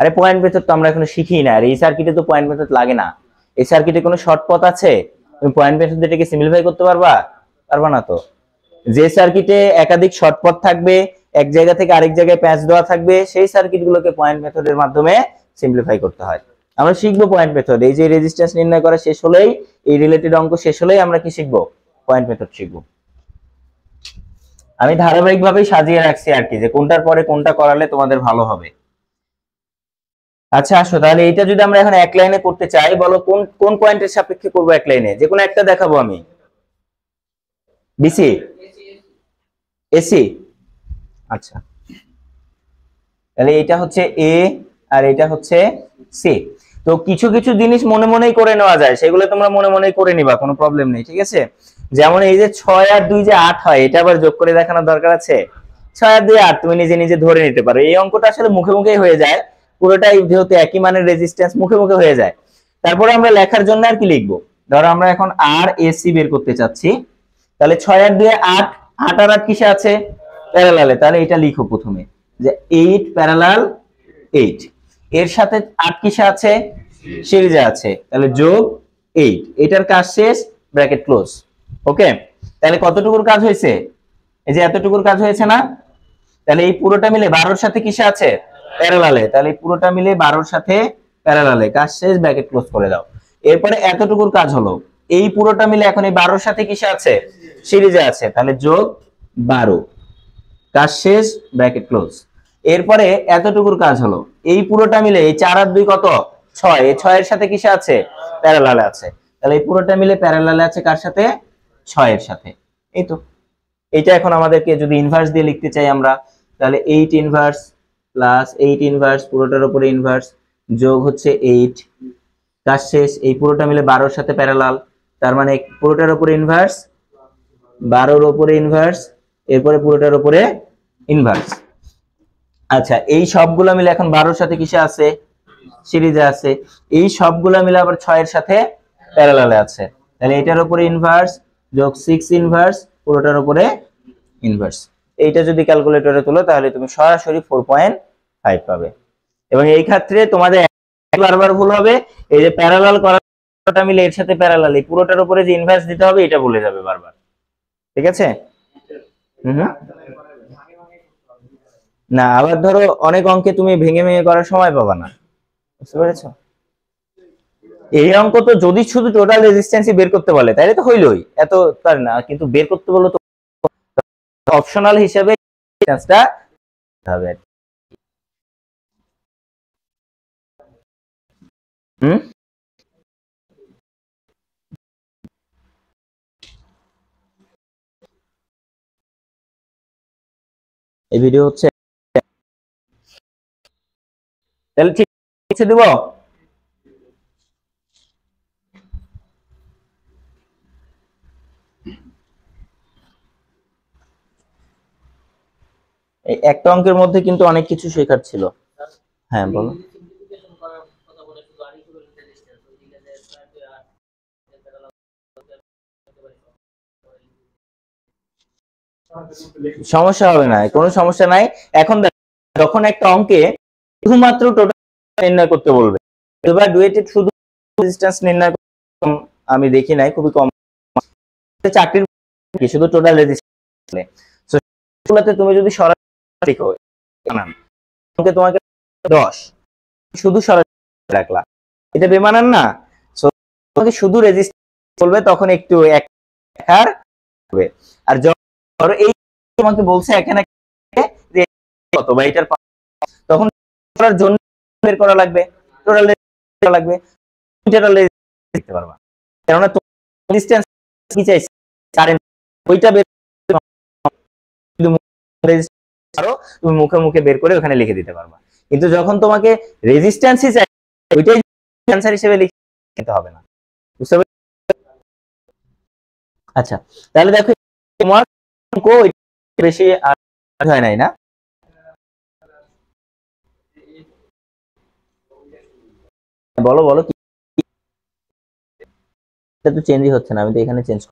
আরে পয়েন্ট মেথড তো আমরা এখনো শিখি না, আর এই সার্কিটে তো পয়েন্ট মেথড লাগে না। এই সার্কিটে কোনো শর্ট পথ আছে? তুমি পয়েন্ট মেথড এটাকে সিম্পলিফাই করতে পারবা? পারবা না তো। যে সার্কিটে একাধিক শর্ট পথ থাকবে, এক জায়গা থেকে আরেক জায়গায় প্যাচ দেওয়া থাকবে, সেই সার্কিটগুলোকে পয়েন্ট মেথডের মাধ্যমে সিম্পলিফাই করতে হয়। আমরা শিখবো পয়েন্ট মেথড। এই যে রেজিস্ট্যান্স নির্ণয় করা শেষ হলেই, এই রিলেটেড অঙ্ক শেষ হলেই আমরা কি শিখবো? পয়েন্ট মেথড শিখবো। আমি ধারাবাহিকভাবেই সাজিয়ে রাখছি আর কি, যে কোনটার পরে কোনটা করালে তোমাদের ভালো হবে। আচ্ছা আসো, তাহলে এটা যদি আমরা এখন এক লাইনে করতে চাই, বলো কোন কোন পয়েন্টের সাপেক্ষে করবো এক লাইনে? যে কোনো একটা দেখাবো আমি। BC, AC. আচ্ছা, তাহলে এটা হচ্ছে এ আর এটা হচ্ছে সি। তো কিছু কিছু জিনিস মনে মনেই করে নেওয়া যায়, সেগুলো তোমরা মনে মনেই করে নিবা, কোনো প্রবলেম নেই, ঠিক আছে? যেমন এই যে 6 আর 2 যে 8 হয়, এটা আবার যোগ করে দেখানোর দরকার আছে? 6 আর 2 8 তুমি নিজে নিজে ধরে নিতে পারো। এই অঙ্কটা আসলে মুখে মুখেই হয়ে যায়, পুরোটাই যেহেতু একই মানের রেজিস্ট্যান্স, মুখে মুখে হয়ে যায়। তারপরে আমরা লেখার জন্য আর কি লিখবো? ধরো আমরা এখন আর এসি বের করতে চাচ্ছি, তাহলে 6 আর 2 8, 8 আর 8 কিসে আছে? প্যারালালে। তাহলে এটা লিখো প্রথমে যে 8 প্যারালাল 8। এর সাথে 8 কিসে আছে, সিরিজে আছে, তাহলে যোগ 8, এটার কাজ শেষ, ব্র্যাকেট ক্লোজ। ওকে, তাহলে কতটুকুর কাজ হয়েছে, এই যে এতটুকুর কাজ হয়েছে না, তাহলে এই পুরোটা মিলে 12 এর সাথে কিসে আছে, প্যারালালে, তাহলে এই পুরোটা মিলে 12 এর সাথে প্যারালালে, কাজ শেষ, ব্র্যাকেট ক্লোজ করে দাও। এরপরে এতটুকুর কাজ হলো, এই পুরোটা মিলে এখন এই 12 এর সাথে কিসে আছে, সিরিজে আছে, তাহলে যোগ 12, কাজ শেষ, ব্র্যাকেট ক্লোজ। এরপরে এতটুকুর কাজ হলো, এই পুরোটা মিলে এই 4 আর 2 কত, 6, এই 6 এর সাথে কিসে আছে, প্যারালালে আছে, তাহলে এই পুরোটা মিলে প্যারালালে আছে কার সাথে, 6 এর সাথে। এই তো, এটা এখন আমাদেরকে যদি ইনভার্স দিয়ে লিখতে চাই আমরা, তাহলে 8 ইনভার্স প্লাস 8 ইনভার্স পুরোটার উপরে ইনভার্স যোগ হচ্ছে 8, কাজ শেষ, এই পুরোটা মিলে 12 এর সাথে প্যারালাল, তার মানে পুরোটার উপরে ইনভার্স, 12 এর উপরে ইনভার্স, এরপরে পুরোটার উপরে ইনভার্স। আচ্ছা, এই সবগুলা মিলে এখন 12 এর সাথে কিসে আছে, সিরিজে আছে, এই সবগুলা মিলে আবার 6 এর সাথে প্যারালালে আছে, তাহলে এটার উপরে ইনভার্স যোগ 6 ইনভার্স পুরোটার উপরে ইনভার্স। এইটা যদি ক্যালকুলেটরে তুলো তাহলে তুমি সরাসরি 4.5 পাবে। এবং এই ক্ষেত্রে তোমাদের বারবার ভুল হবে, এই যে প্যারালাল করাটা মিলে এর সাথে প্যারালাল, এই পুরোটার উপরে যে ইনভার্স দিতে হবে এটা ভুলে যাবে বারবার, ঠিক আছে? না, আবার ধরো অনেক অঙ্কে তুমি ভেঙে ভেঙে করার সময় পাবা না, বুঝতে পেরেছো? এই অঙ্ক তো যদি শুধু টোটাল রেজিস্ট্যান্সই বের করতে বলে তাহলে তো হইলই, এত তার না, কিন্তু বের করতে বললে তো অপশনাল হিসেবে রেজিস্ট্যান্সটা হবে। এই ভিডিও হচ্ছে, তাহলে ঠিক আছে দেব। এই একটা অঙ্কের মধ্যে কিন্তু অনেক কিছু শেখার ছিল। হ্যাঁ বলো। সমস্যা হবে না, কোনো সমস্যা নাই। এখন যখন একটা অঙ্কে শুধুমাত্র টোটাল নির্ণয় করতে বলবে, এবার ডুয়েটেড শুধু রেজিস্ট্যান্স নির্ণয় আমি দেখি নাই, খুবই কম চাকরির শুধু টোটাল রেজিস্ট্যান্স। তুমি যদি সরাসরি লিখো তোমাকে 10 শুধু সরাসরি রাখলা, এটা বেমানান না? তোমাকে শুধু রেজিস্ট্যান্স বলবে তখন একটু এক হবে, আর ধরো এই তোমাকে বলছে এখানে কত বা এটার তখন করার জন্য বের করা লাগবে, টোটাল লাগবে, টোটাল দেখতে পারবা, কেননা ডিসটেন্স কি চাইছে কারেন্ট ওইটা বের তুমি মুখে মুখে বের করে ওখানে লিখে দিতে পারবা। কিন্তু যখন তোমাকে রেজিস্ট্যান্সই চাই ওইটাই অ্যানসার হিসেবে লিখতে হবে না, বুঝতে পারছো? আচ্ছা, তাহলে দেখো তোমার বেশি হয় নাই না? বলো বলো, কি এটা তো চেঞ্জই হচ্ছে না, আমি তো এখানে চেঞ্জ।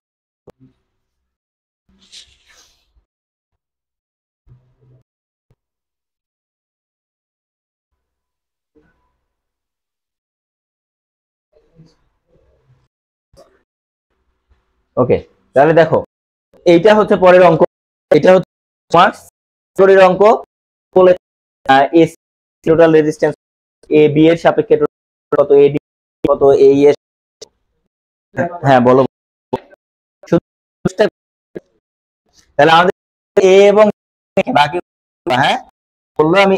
ওকে, তাহলে দেখো এইটা হচ্ছে পরের অঙ্ক, এটা হচ্ছে পরের অঙ্ক বলে টোটাল রেজিস্ট্যান্স এ বি এর সাপেক্ষে কত, এ ডি কত, এ এর। হ্যাঁ বলো। তাহলে আমাদের এ এবং বাকি, হ্যাঁ বললো আমি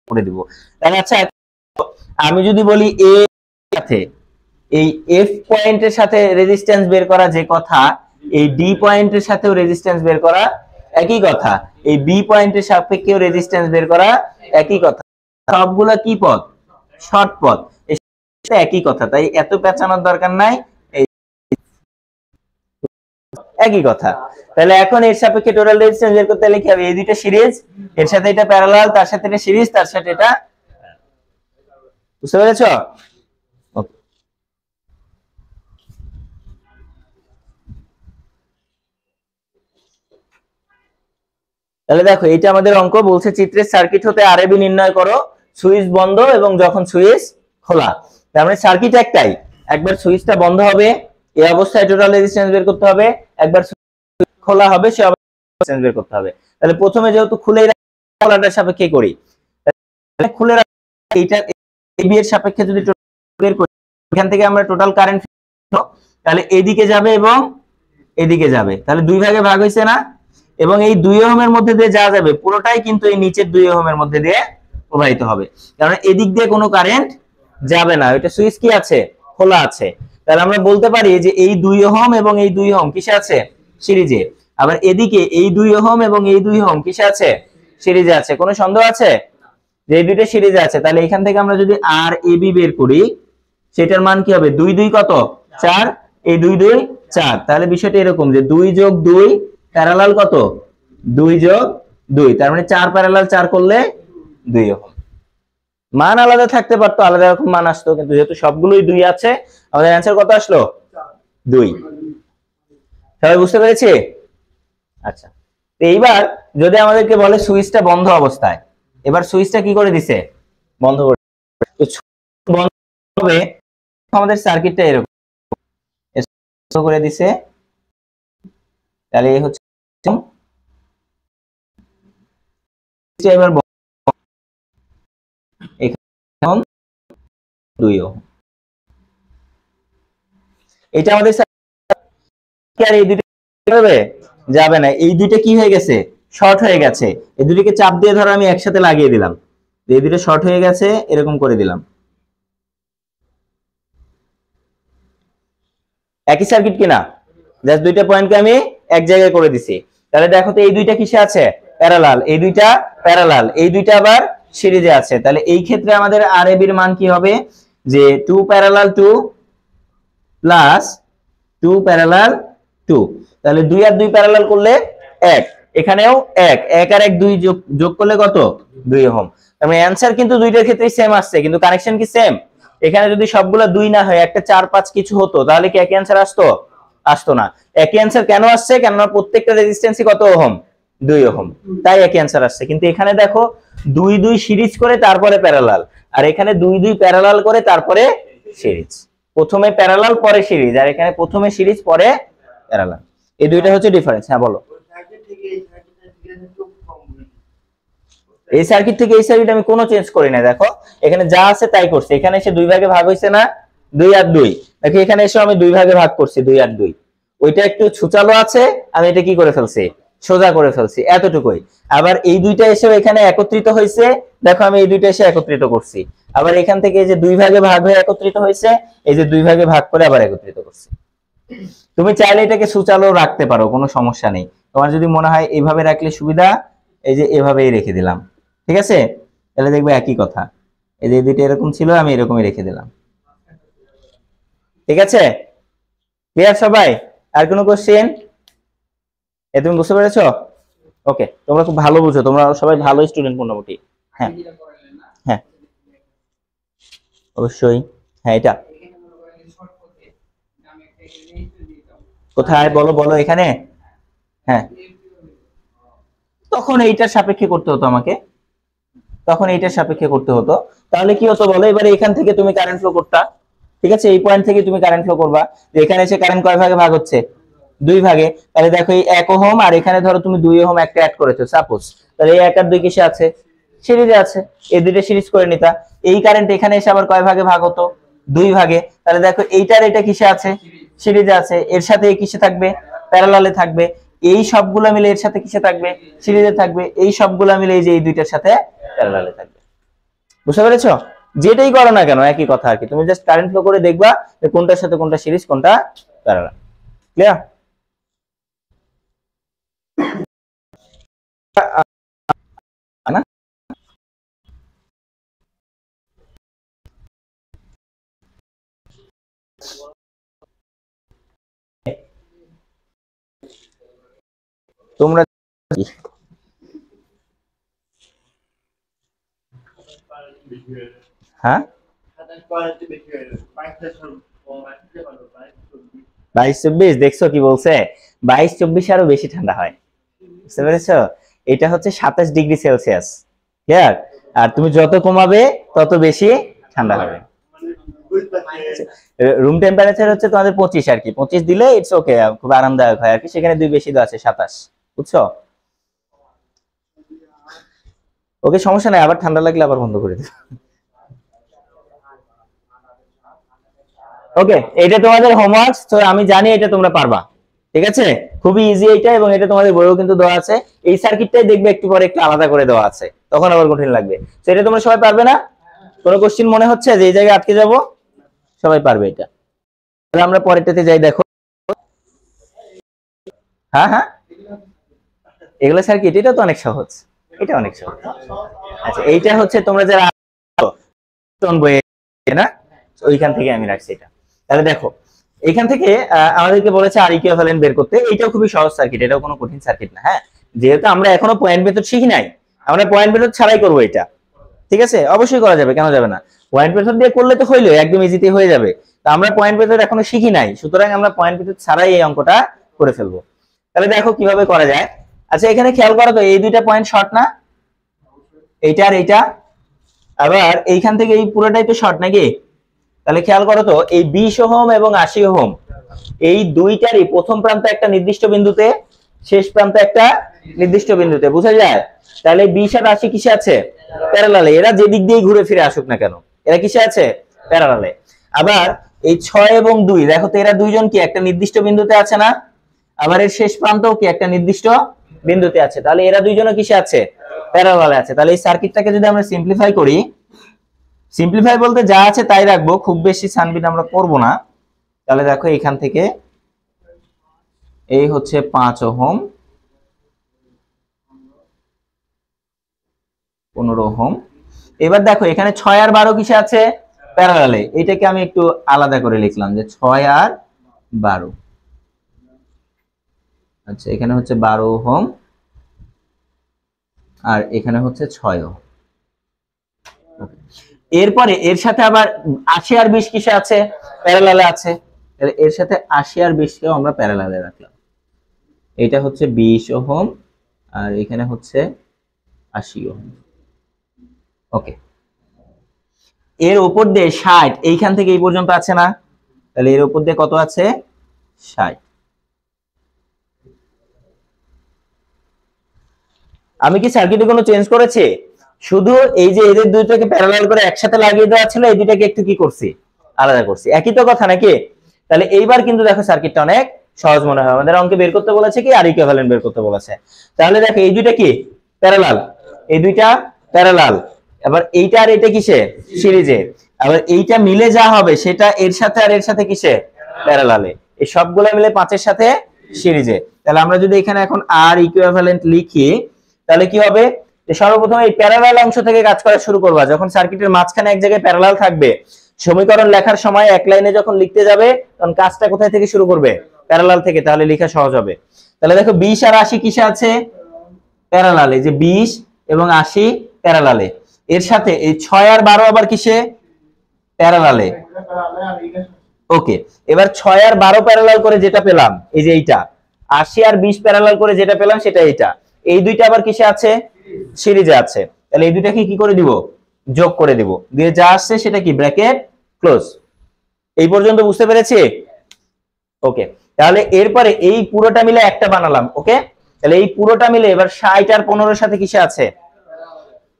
করে দিব। তাহলে আচ্ছা, আমি যদি বলি এ সাথে এই এফ পয়েন্টের সাথে রেজিস্ট্যান্স বের করা যে কথা, এই ডি পয়েন্টের সাথেও রেজিস্ট্যান্স বের করা একই কথা, এই বি পয়েন্টের সাপেক্ষেও রেজিস্ট্যান্স বের করা একই কথা, সবগুলা কি পথ, শর্ট পথ, একই কথা, তাই এত পেঁচানোর দরকার নাই, একই কথা। তাহলে এখন এর সাপেক্ষে টোটাল রেজিস্ট্যান্স বের করতে হলে কি হবে, এই দুইটা সিরিজ, এর সাথে এটা প্যারালাল, তার সাথে এটা সিরিজ, তার সাথে এটা, বুঝতে পেরেছো? তাহলে দেখো এইটা আমাদের অঙ্ক বলছে চিত্রের সার্কিট হতে আরএবি নির্ণয় করো, সুইচ বন্ধ এবং যখন সুইচ খোলা। তার মানে সার্কিট একটাই, একবার সুইচটা বন্ধ হবে এই অবস্থায় টোটাল রেজিস্ট্যান্স বের করতে হবে, একবার খোলা হবে সে অবস্থায় রেজিস্ট্যান্স বের করতে হবে। তাহলে প্রথমে যেহেতু খুলেই খোলাটার সাপেক্ষে করি, তাহলে খুলে এইটা এবি এর সাপেক্ষে যদি বের করি, এখান থেকে আমরা টোটাল কারেন্ট তাহলে এদিকে যাবে এবং এদিকে যাবে, তাহলে দুই ভাগে ভাগ হয়েছে না, এবং এই 2 ওহমের মধ্যে দিয়ে যা যাবে পুরোটাই কিন্তু এই নিচের 2 ওহমের মধ্যে দিয়ে প্রবাহিত হবে, কারণ এদিক দিয়ে কোনো কারেন্ট যাবে না, এটা সুইচ কি আছে, খোলা আছে। তাহলে আমরা বলতে পারি যে এই 2 ওহম এবং এই 2 ওহম কিসে আছে, সিরিজে। আবার এদিকে এই 2 ওহম এবং এই 2 ওহম কিসে আছে, সিরিজে আছে। কোনো সন্দেহ আছে যে এই দুইটা সিরিজে আছে? তাহলে এখান থেকে আমরা যদি আর এ বি বের করি, সেটার মান কি হবে, 2 2 কত 4, এই 2 2 4। তাহলে বিষয়টা এরকম যে 2 যোগ 2 প্যারালাল কত, 2 যোগ 2, তার মানে 4 প্যারালাল 4 করলে 2 ওহম। মান আলাদা থাকতে পারতো, আলাদা রকম মান আসতো, কিন্তু যেহেতু সবগুলোই 2 আছে, আমাদের অ্যানসার কত আসলো, 2। সবাই বুঝতে পেরেছি? আচ্ছা, এইবার যদি আমাদেরকে বলে সুইচটা বন্ধ অবস্থায়, এবার সুইচটা কি করে দিছে, বন্ধ করে, তো বন্ধ হবে আমাদের সার্কিটটা এরকম করে দিছে। তাহলে এই হচ্ছে এবার এখন 2 ওহম, এটা আমাদের আর এই দুটো যাবে না, এই দুইটা কি হয়ে গেছে, শর্ট হয়ে গেছে। এই দুটোকে চাপ দিয়ে ধরো আমি একসাথে লাগিয়ে দিলাম, এই দুটো শর্ট হয়ে গেছে, এরকম করে দিলাম, একই সার্কিট কিনা, জাস্ট দুইটা পয়েন্টকে আমি এক জায়গায় করে দিছি। তাহলে দেখো তো এই দুইটা কিসে আছে, প্যারালাল, এই দুইটা প্যারালাল, এই দুইটা আবার সিরিজে আছে। তাহলে এই ক্ষেত্রে আমাদের আর এর মান কি হবে, যে 2 প্যারালাল 2 প্লাস 2 প্যারালাল 2, তাহলে 2 আর 2 প্যারালাল করলে 1, এখানেও 1, 1 আর 1 2 যোগ করলে কত, 2 ওহম। তার মানে অ্যানসার কিন্তু দুইটার ক্ষেত্রেই সেম আসছে, কিন্তু কানেকশন কি সেম? এখানে যদি সবগুলো 2 না হয়, একটা 4 5 কিছু হতো, তাহলে কি একই অ্যানসার আসতো, আসতো না। একই অ্যানসার কেন আসছে, কেননা প্রত্যেকটা রেজিস্ট্যান্সই কত ওহম, 2 ওহম, তাই একই অ্যানসার আসছে। কিন্তু এখানে দেখো 2 2 সিরিজ করে তারপরে প্যারালাল, আর এখানে 2 2 প্যারালাল করে তারপরে সিরিজ, প্রথমে প্যারালাল পরে সিরিজ, আর এখানে প্রথমে সিরিজ পরে প্যারালাল, এই দুইটা হচ্ছে ডিফারেন্স। হ্যাঁ বলো। এই সার্কিট থেকে এই সার্কিট আমি কোনো চেঞ্জ করি না, দেখো এখানে যা আছে তাই করছি। এখানে এসে 2 ভাগে ভাগ হইছে না, 2 আর 2, দেখো এখানে এসে আমি 2 ভাগে ভাগ করছি, 2 আর 2, ওইটা একটু ছুচালো আছে, আমি এটা কি করে ফেলছি, সোজা করে ফেলছি, এতটুকুই। আবার এই দুইটা এসে এখানে একত্রিত হয়েছে, দেখো আমি এই দুইটা এসে একত্রিত করছি। আবার এখান থেকে এই যে 2 ভাগে ভাগ হয়ে একত্রিত হয়েছে, এই যে 2 ভাগে ভাগ করে আবার একত্রিত করছি। তুমি চাইলে এটাকে সুচালো রাখতে পারো, কোনো সমস্যা নেই। তোমার যদি মনে হয় এইভাবে রাখলে সুবিধা, এই যে এভাবেই রেখে দিলাম, ঠিক আছে? তাহলে দেখবে একই কথা, এই যে দুইটা এরকম ছিল, আমি এরকমই রেখে দিলাম, ঠিক আছে? ক্লিয়ার সবাই? আর কোনো কোশ্চেন? এ তুমি বুঝতে পেরেছো? ওকে, তোমরা খুব ভালো বুঝো, তোমরা সবাই ভালো স্টুডেন্ট মোটামুটি। হ্যাঁ হ্যাঁ অবশ্যই। হ্যাঁ, এটা কোথায় বলো, বলো এখানে। হ্যাঁ, তখন এইটার সাপেক্ষে করতে হতো আমাকে, তখন এইটার সাপেক্ষে করতে হতো। তাহলে কি হতো বলো, এবারে এখান থেকে তুমি কারেন্ট ফ্লো করতা, ঠিক আছে? এই পয়েন্ট থেকে তুমি কারেন্ট ফ্লো করবা, যে এখানে এসে কারেন্ট কয় ভাগে ভাগ হচ্ছে, 2 ভাগে। তাহলে দেখো এই 1 ওহম, আর এখানে ধরো তুমি 2 ওহম একটা অ্যাড করেছো সাপোজ, তাহলে এই 1 আর 2 কিসে আছে, সিরিজে আছে, এই দুইটা সিরিজ করে নিতা। এই কারেন্ট এখানে এসে আবার কয় ভাগে ভাগ হতো, 2 ভাগে। তাহলে দেখো এইটার এটা কিসে আছে, সিরিজে আছে, এর সাথে এই কিসে থাকবে, প্যারালালে থাকবে। এই সবগুলো মিলে এর সাথে কিসে থাকবে, সিরিজে থাকবে। এই সবগুলো মিলে এই যে এই দুইটার সাথে প্যারালালে থাকবে। বুঝতে পেরেছো? যেটাই করো না কেন একই কথা আর কি, তুমি জাস্ট কারেন্ট ফ্লো করে দেখবা যে কোনটার সাথে কোনটা সিরিজ, কোনটা প্যারালাল। ক্লিয়ার? না তোমরা হ্যাঁ 22-24 দেখছো কি বলছে, 22-24 আরো বেশি ঠান্ডা হয়, বুঝতে পেরেছো? এটা হচ্ছে 27 ডিগ্রি সেলসিয়াস, ক্লিয়ার? আর তুমি যত কমাবে তত বেশি ঠান্ডা হবে। রুম টেম্পারেচার হচ্ছে তোমাদের 25 আর কি, 25 দিলে ইটস ওকে, খুব আরামদায়ক হয় আর কি। সেখানে 2 বেশি দেওয়া আছে 27, বুঝছো? ওকে, সমস্যা নাই, আবার ঠান্ডা লাগলে আবার বন্ধ করে দিও। ওকে, এটা তোমাদের হোমওয়ার্ক, তো আমি জানি এটা তোমরা পারবা, ঠিক আছে? খুবই ইজি এটা, এবং এটা তোমাদের বইও কিন্তু দেওয়া আছে। এই সার্কিটটাই দেখবে একটু পরে একটু আলাদা করে দেওয়া আছে, তখন আবার কঠিন লাগবে। তো এটা তোমরা সবাই পারবে না? কোনো কোশ্চেন মনে হচ্ছে যে এই জায়গায় আটকে যাব? সবাই পারবে এটা? তাহলে আমরা পরেরটাতে যাই, দেখো। হ্যাঁ হ্যাঁ, এগুলো সার্কিট, এটা তো অনেক সহজ, এটা অনেক সহজ। আচ্ছা, এইটা হচ্ছে তোমরা যারা বইয়ে না, ওইখান থেকে আমি রাখছি এটা। তাহলে দেখো, এখান থেকে আমাদেরকে বলেছে আর ইকুইভ্যালেন্ট বের করতে। এটাও খুবই সহজ সার্কিট, এটাও কোনো কঠিন সার্কিট না। হ্যাঁ, যেহেতু আমরা এখনো পয়েন্ট মেথড শিখি নাই, আমরা পয়েন্ট মেথড ছাড়াই করবো এটা, ঠিক আছে? অবশ্যই করা যাবে, কেন যাবে না? পয়েন্ট মেথড দিয়ে করলে তো হইলো, একদম ইজিতে হয়ে যাবে। তো আমরা পয়েন্ট মেথড এখনো শিখি নাই, সুতরাং আমরা পয়েন্ট মেথড ছাড়াই এই অঙ্কটা করে ফেলবো। তাহলে দেখো কিভাবে করা যায়। আচ্ছা, এখানে খেয়াল করো তো, এই দুইটা পয়েন্ট শর্ট না? এইটা আর এইটা। আবার এইখান থেকে এই পুরোটাই তো শর্ট নাকি? তাহলে খেয়াল করো তো, এই 20 ওহম এবং 80 ওহম, এই দুইটারই প্রথম প্রান্ত একটা নির্দিষ্ট বিন্দুতে, শেষ প্রান্ত একটা নির্দিষ্ট বিন্দুতে, বুঝা যায়? তাহলে 20 আর 80 কিসে আছে? প্যারালালে। এরা যে দিক দিয়ে ঘুরে ফিরে আসুক না কেন, এরা কিসে আছে? প্যারালালে। আবার এই 6 এবং 2, দেখো তো, এরা দুইজন কি একটা নির্দিষ্ট বিন্দুতে আছে না? আবার এর শেষ প্রান্তও কি একটা নির্দিষ্ট বিন্দুতে আছে। তাহলে এরা দুইজনও কিসে আছে? প্যারালালে আছে। তাহলে এই সার্কিটটাকে যদি আমরা সিম্পলিফাই করি, সিম্পলিফাই বলতে যা আছে তাই রাখবো, খুব বেশি ছানবিন আমরা করব না। তাহলে দেখো, এখান থেকে এই হচ্ছে 5 ওহম, 15 ওহম। এবার দেখো, এখানে 6 আর 12 কিসে আছে? প্যারালালে। এটাকে আমি একটু আলাদা করে লিখলাম যে 6 আর 12। আচ্ছা, এখানে হচ্ছে 12 ওহম, আর এখানে হচ্ছে 6 ওহম। এরপরে এর সাথে আবার 80 আর 20 কিসে আছে? প্যারালালে আছে। তাহলে এর সাথে 80 আর 20 কেও আমরা প্যারালালে রাখলাম। এটা হচ্ছে 20 ওহম, আর এখানে হচ্ছে 80 ওহম। ওকে, এর উপর দিয়ে 60, এইখান থেকে এই পর্যন্ত আছে না? তাহলে এর উপর দিয়ে কত আছে? 60। আমি কি সার্কিটে কোনো চেঞ্জ করেছি? শুধু এই যে এদের দুইটাকে প্যারালাল করে একসাথে লাগিয়ে দেওয়া ছিল, এই দুইটাকে একটু কি করছি? আলাদা করছি। একই তো কথা নাকি? তাহলে এইবার কিন্তু দেখো সার্কিটটা অনেক সহজ মনে হয়। আমাদের অঙ্কে বের করতে বলেছে কি? আর ইকুইভ্যালেন্ট বের করতে বলেছে। তাহলে দেখো, এই দুইটা কি? প্যারালাল। এই দুইটা প্যারালাল। এবার এইটা আর এটা কিসে? সিরিজে। আবার এইটা মিলে যা হবে সেটা এর সাথে আর এর সাথে কিসে? প্যারালালে। এই সবগুলো মিলে 5 এর সাথে সিরিজে। তাহলে আমরা যদি এখানে এখন আর ইকুইভ্যালেন্ট লিখি, তাহলে কি হবে? সর্বপ্রথম এই প্যারালাল অংশ থেকে কাজ করা শুরু করবা। যখন সার্কিটের মাঝখানে এক জায়গায় প্যারালাল থাকবে, সমীকরণ লেখার সময় এক লাইনে যখন লিখতে যাবে, তখন কাজটা কোথায় থেকে শুরু করবে? প্যারালাল থেকে। তাহলে লেখা সহজ হবে। তাহলে দেখো, 20 আর 80 কিসে আছে? প্যারালালে। যে 20 এবং 80 প্যারালালে। এর সাথে এই 6 আর 12 আবার কিসে? প্যারালালে। ওকে, এবার 6 আর 12 প্যারালাল করে যেটা পেলাম, এই যে এইটা। 80 আর 20 প্যারালাল করে যেটা পেলাম সেটা এইটা। এই দুইটা আবার কিসে আছে? সিরিজে আছে। তাহলে এই দুইটাকে কি করে দিব? যোগ করে দিব। দিয়ে যা আসছে সেটা কি? Bracket close. এই পর্যন্ত বুঝতে পেরেছি? ওকে, তাহলে এরপরে এই পুরোটা মিলে একটা বানালাম। ওকে, তাহলে এই পুরোটা মিলে এবার 60 আর 15 এর সাথে কিসে আছে?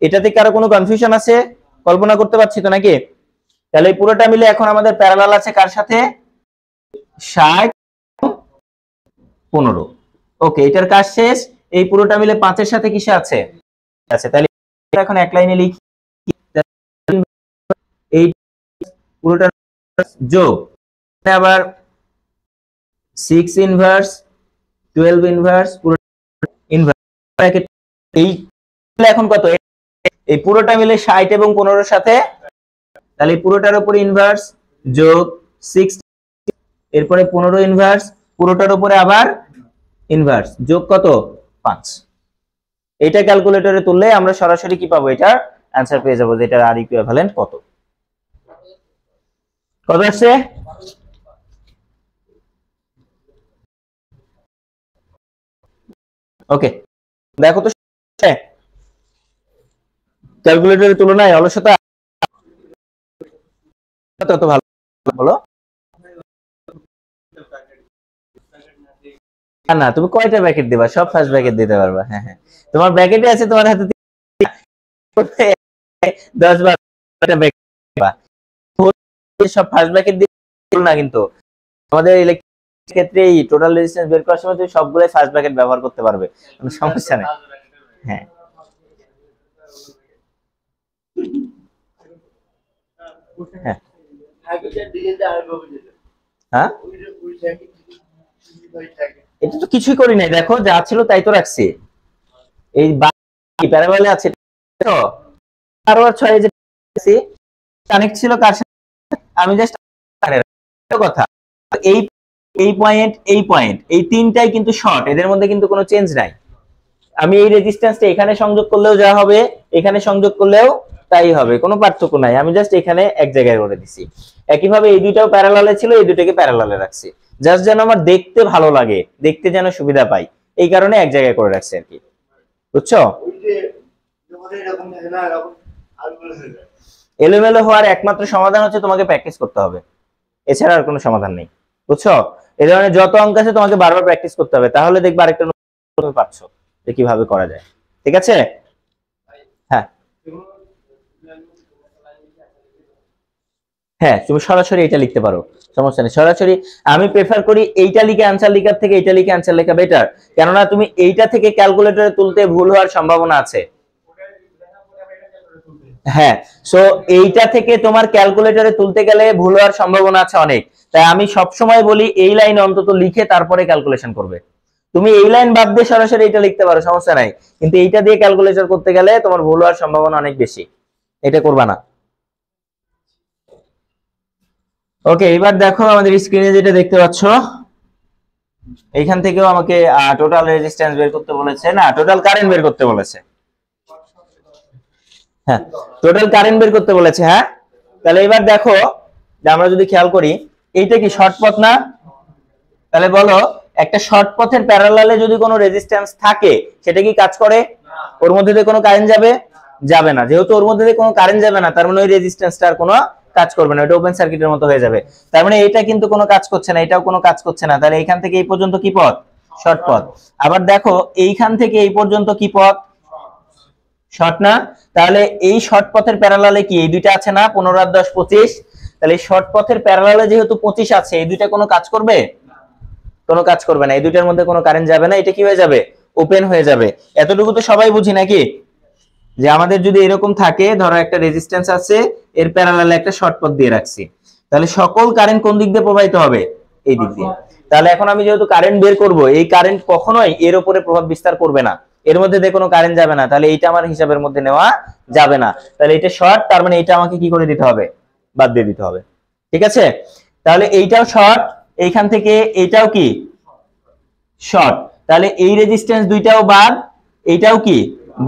এটাতে কারো কোনো কনফিউশন আছে? কল্পনা করতে পারছি তো নাকি? তাহলে এই পুরোটা মিলে এখন আমাদের প্যারালাল আছে কার সাথে? 60, 15। ওকে, এটার কাজ শেষ। এই পুরোটা মিলে 5 এর সাথে কিসে আছে? আচ্ছা, তাহলে এখন এক লাইনে লিখি, এই পুরোটা যোগ, আবার 6 ইনভার্স, 12 ইনভার্স, পুরো ইনভার্স। এই এখন কত? এই পুরোটা মিলে 60 এবং 15 এর সাথে, তাহলে পুরোটার উপর ইনভার্স যোগ 6, এরপরে 15 ইনভার্স, পুরোটার উপরে আবার ইনভার্স যোগ কত? 5। এটা ক্যালকুলেটরে তুললে আমরা সরাসরি কি পাবো? এটার অ্যানসার পেয়ে যাবো, যে এটার আর ইকুইভ্যালেন্ট কত। কত আসছে? ওকে, দেখো তো। ক্যালকুলেটরের তুলনায় অলসতা তত ভালো বলো। না তুমি কয়টা ব্র্যাকেট দিবা? সব ফার্স্ট ব্র্যাকেট দিতে পারবা। হ্যাঁ হ্যাঁ, তোমার ব্র্যাকেটে আছে, তোমার হাতে 10-12টা ব্র্যাকেট দিবা, সব ফার্স্ট ব্র্যাকেট দিতে না। কিন্তু আমাদের ইলেকট্রিক ক্ষেত্রে এই টোটাল রেজিস্ট্যান্স বের করার সময় তুমি সবগুলাই ফার্স্ট ব্র্যাকেট ব্যবহার করতে পারবে, কোনো সমস্যা নেই। হ্যাঁ হ্যাঁ হ্যাঁ, এটা তো কিছুই করি নাই, দেখো যা ছিল তাই তো রাখছি। এই প্যারালালে আছে তো, 12 আর 6 যে কানেক্ট ছিল কার সাথে, আমি জাস্ট কথা। এই এই পয়েন্ট এই পয়েন্ট এই তিনটাই কিন্তু শর্ট, এদের মধ্যে কিন্তু কোনো চেঞ্জ নাই। আমি এই রেজিস্ট্যান্সটা এখানে সংযোগ করলেও যা হবে, এখানে সংযোগ করলেও তাই হবে, কোনো পার্থক্য নাই। আমি জাস্ট এখানে এক জায়গায় করে দিছি। একইভাবে এই দুইটাও প্যারালালে ছিল, এই দুটোকে প্যারালালে রাখছি, জাস্ট যেন আমার দেখতে ভালো লাগে, দেখতে যেন সুবিধা পাই, এই কারণে এক জায়গায় করে রাখছি আর কি, বুঝছো? এলোমেলো হওয়ার একমাত্র সমাধান হচ্ছে তোমাকে প্র্যাকটিস করতে হবে, এছাড়া আর কোনো সমাধান নেই, বুঝছো? এই ধরনের যত অঙ্ক আছে তোমাকে বারবার প্র্যাকটিস করতে হবে, তাহলে দেখবে আরেকটা তুমি পাচ্ছ যে কিভাবে করা যায়। ঠিক আছে? হ্যাঁ হ্যাঁ, তুমি সরাসরি এটা লিখতে পারো, সমস্যা নেই। সরাসরি আমি প্রেফার করি এইটা লিখে আনসার লেখার থেকে এইটা লিখে আনসার লেখা বেটার, কেননা তুমি এইটা থেকে ক্যালকুলেটরে তুলতে ভুল হওয়ার সম্ভাবনা আছে। হ্যাঁ, সো এইটা থেকে তোমার ক্যালকুলেটরে তুলতে গেলে ভুল হওয়ার সম্ভাবনা আছে অনেক, তাই আমি সব সময় বলি এই লাইন অন্তত লিখে তারপরে ক্যালকুলেশন করবে। তুমি এই লাইন বাদ দিয়ে সরাসরি এটা লিখতে পারো, সমস্যা নাই, কিন্তু এইটা দিয়ে ক্যালকুলেশন করতে গেলে তোমার ভুল হওয়ার সম্ভাবনা অনেক বেশি, এটা করবা না। ওকে, এবার দেখো আমাদের স্ক্রিনে যেটা দেখতে পাচ্ছ, এইখান থেকেও আমাকে টোটাল রেজিস্ট্যান্স বের করতে বলেছে, না টোটাল কারেন্ট বের করতে বলেছে। হ্যাঁ, টোটাল কারেন্ট বের করতে বলেছে। হ্যাঁ, তাহলে এবার দেখো যে আমরা যদি খেয়াল করি, এইটা কি শর্ট পথ না? তাহলে বলো, একটা শর্ট পথের প্যারালালে যদি কোনো রেজিস্ট্যান্স থাকে সেটা কি কাজ করে? ওর মধ্যে দিয়ে কোনো কারেন্ট যাবে? যাবে না। যেহেতু ওর মধ্যে দিয়ে কোনো কারেন্ট যাবে না, তার মানে ওই রেজিস্ট্যান্সটার কোনো কাজ করবে না, এটা ওপেন সার্কিটের মতো হয়ে যাবে। তার মানে এটা কিন্তু কোনো কাজ করছে না, এটাও কোনো কাজ করছে না, তাহলে এইখান থেকে এই পর্যন্ত কি পথ? শর্ট পথ। আবার দেখো এইখান থেকে এই পর্যন্ত কি পথ? শর্ট না? তাহলে এই শর্ট পথের প্যারালালে কি এই দুইটা আছে না, 15 আর 10 25? তাহলে এই শর্ট পথের প্যারালালে যেহেতু 25 আছে, এই দুইটা কোনো কাজ করবে? কোনো কাজ করবে না, এই দুইটার মধ্যে কোনো কারেন্ট যাবে না, এটা কি হয়ে যাবে? ওপেন হয়ে যাবে। এতটুকু তো সবাই বুঝি নাকি, যে আমাদের যদি এরকম থাকে, ধরো একটা রেজিস্ট্যান্স আছে, এর প্যারালালে একটা শর্ট পথ দিয়ে রাখছি, তাহলে সকল কারেন্ট কোন দিক দিয়ে প্রবাহিত হবে? এই দিক দিয়ে। তাহলে এখন আমি যেহেতু কারেন্ট বের করব, এই কারেন্ট কখনোই এর উপরে প্রভাব বিস্তার করবে না, এর মধ্যে দিয়ে কোনো কারেন্ট যাবে না, তাহলে এইটা আমার হিসাবের মধ্যে নেওয়া যাবে না। তাহলে এটা শর্ট, তার মানে এটা আমাকে কি করে দিতে হবে? বাদ দিয়ে দিতে হবে। ঠিক আছে? তাহলে এইটাও শর্ট, এইখান থেকে এইটাও কি শর্ট, তাহলে এই রেজিস্ট্যান্স দুইটাও বাদ, এইটাও কি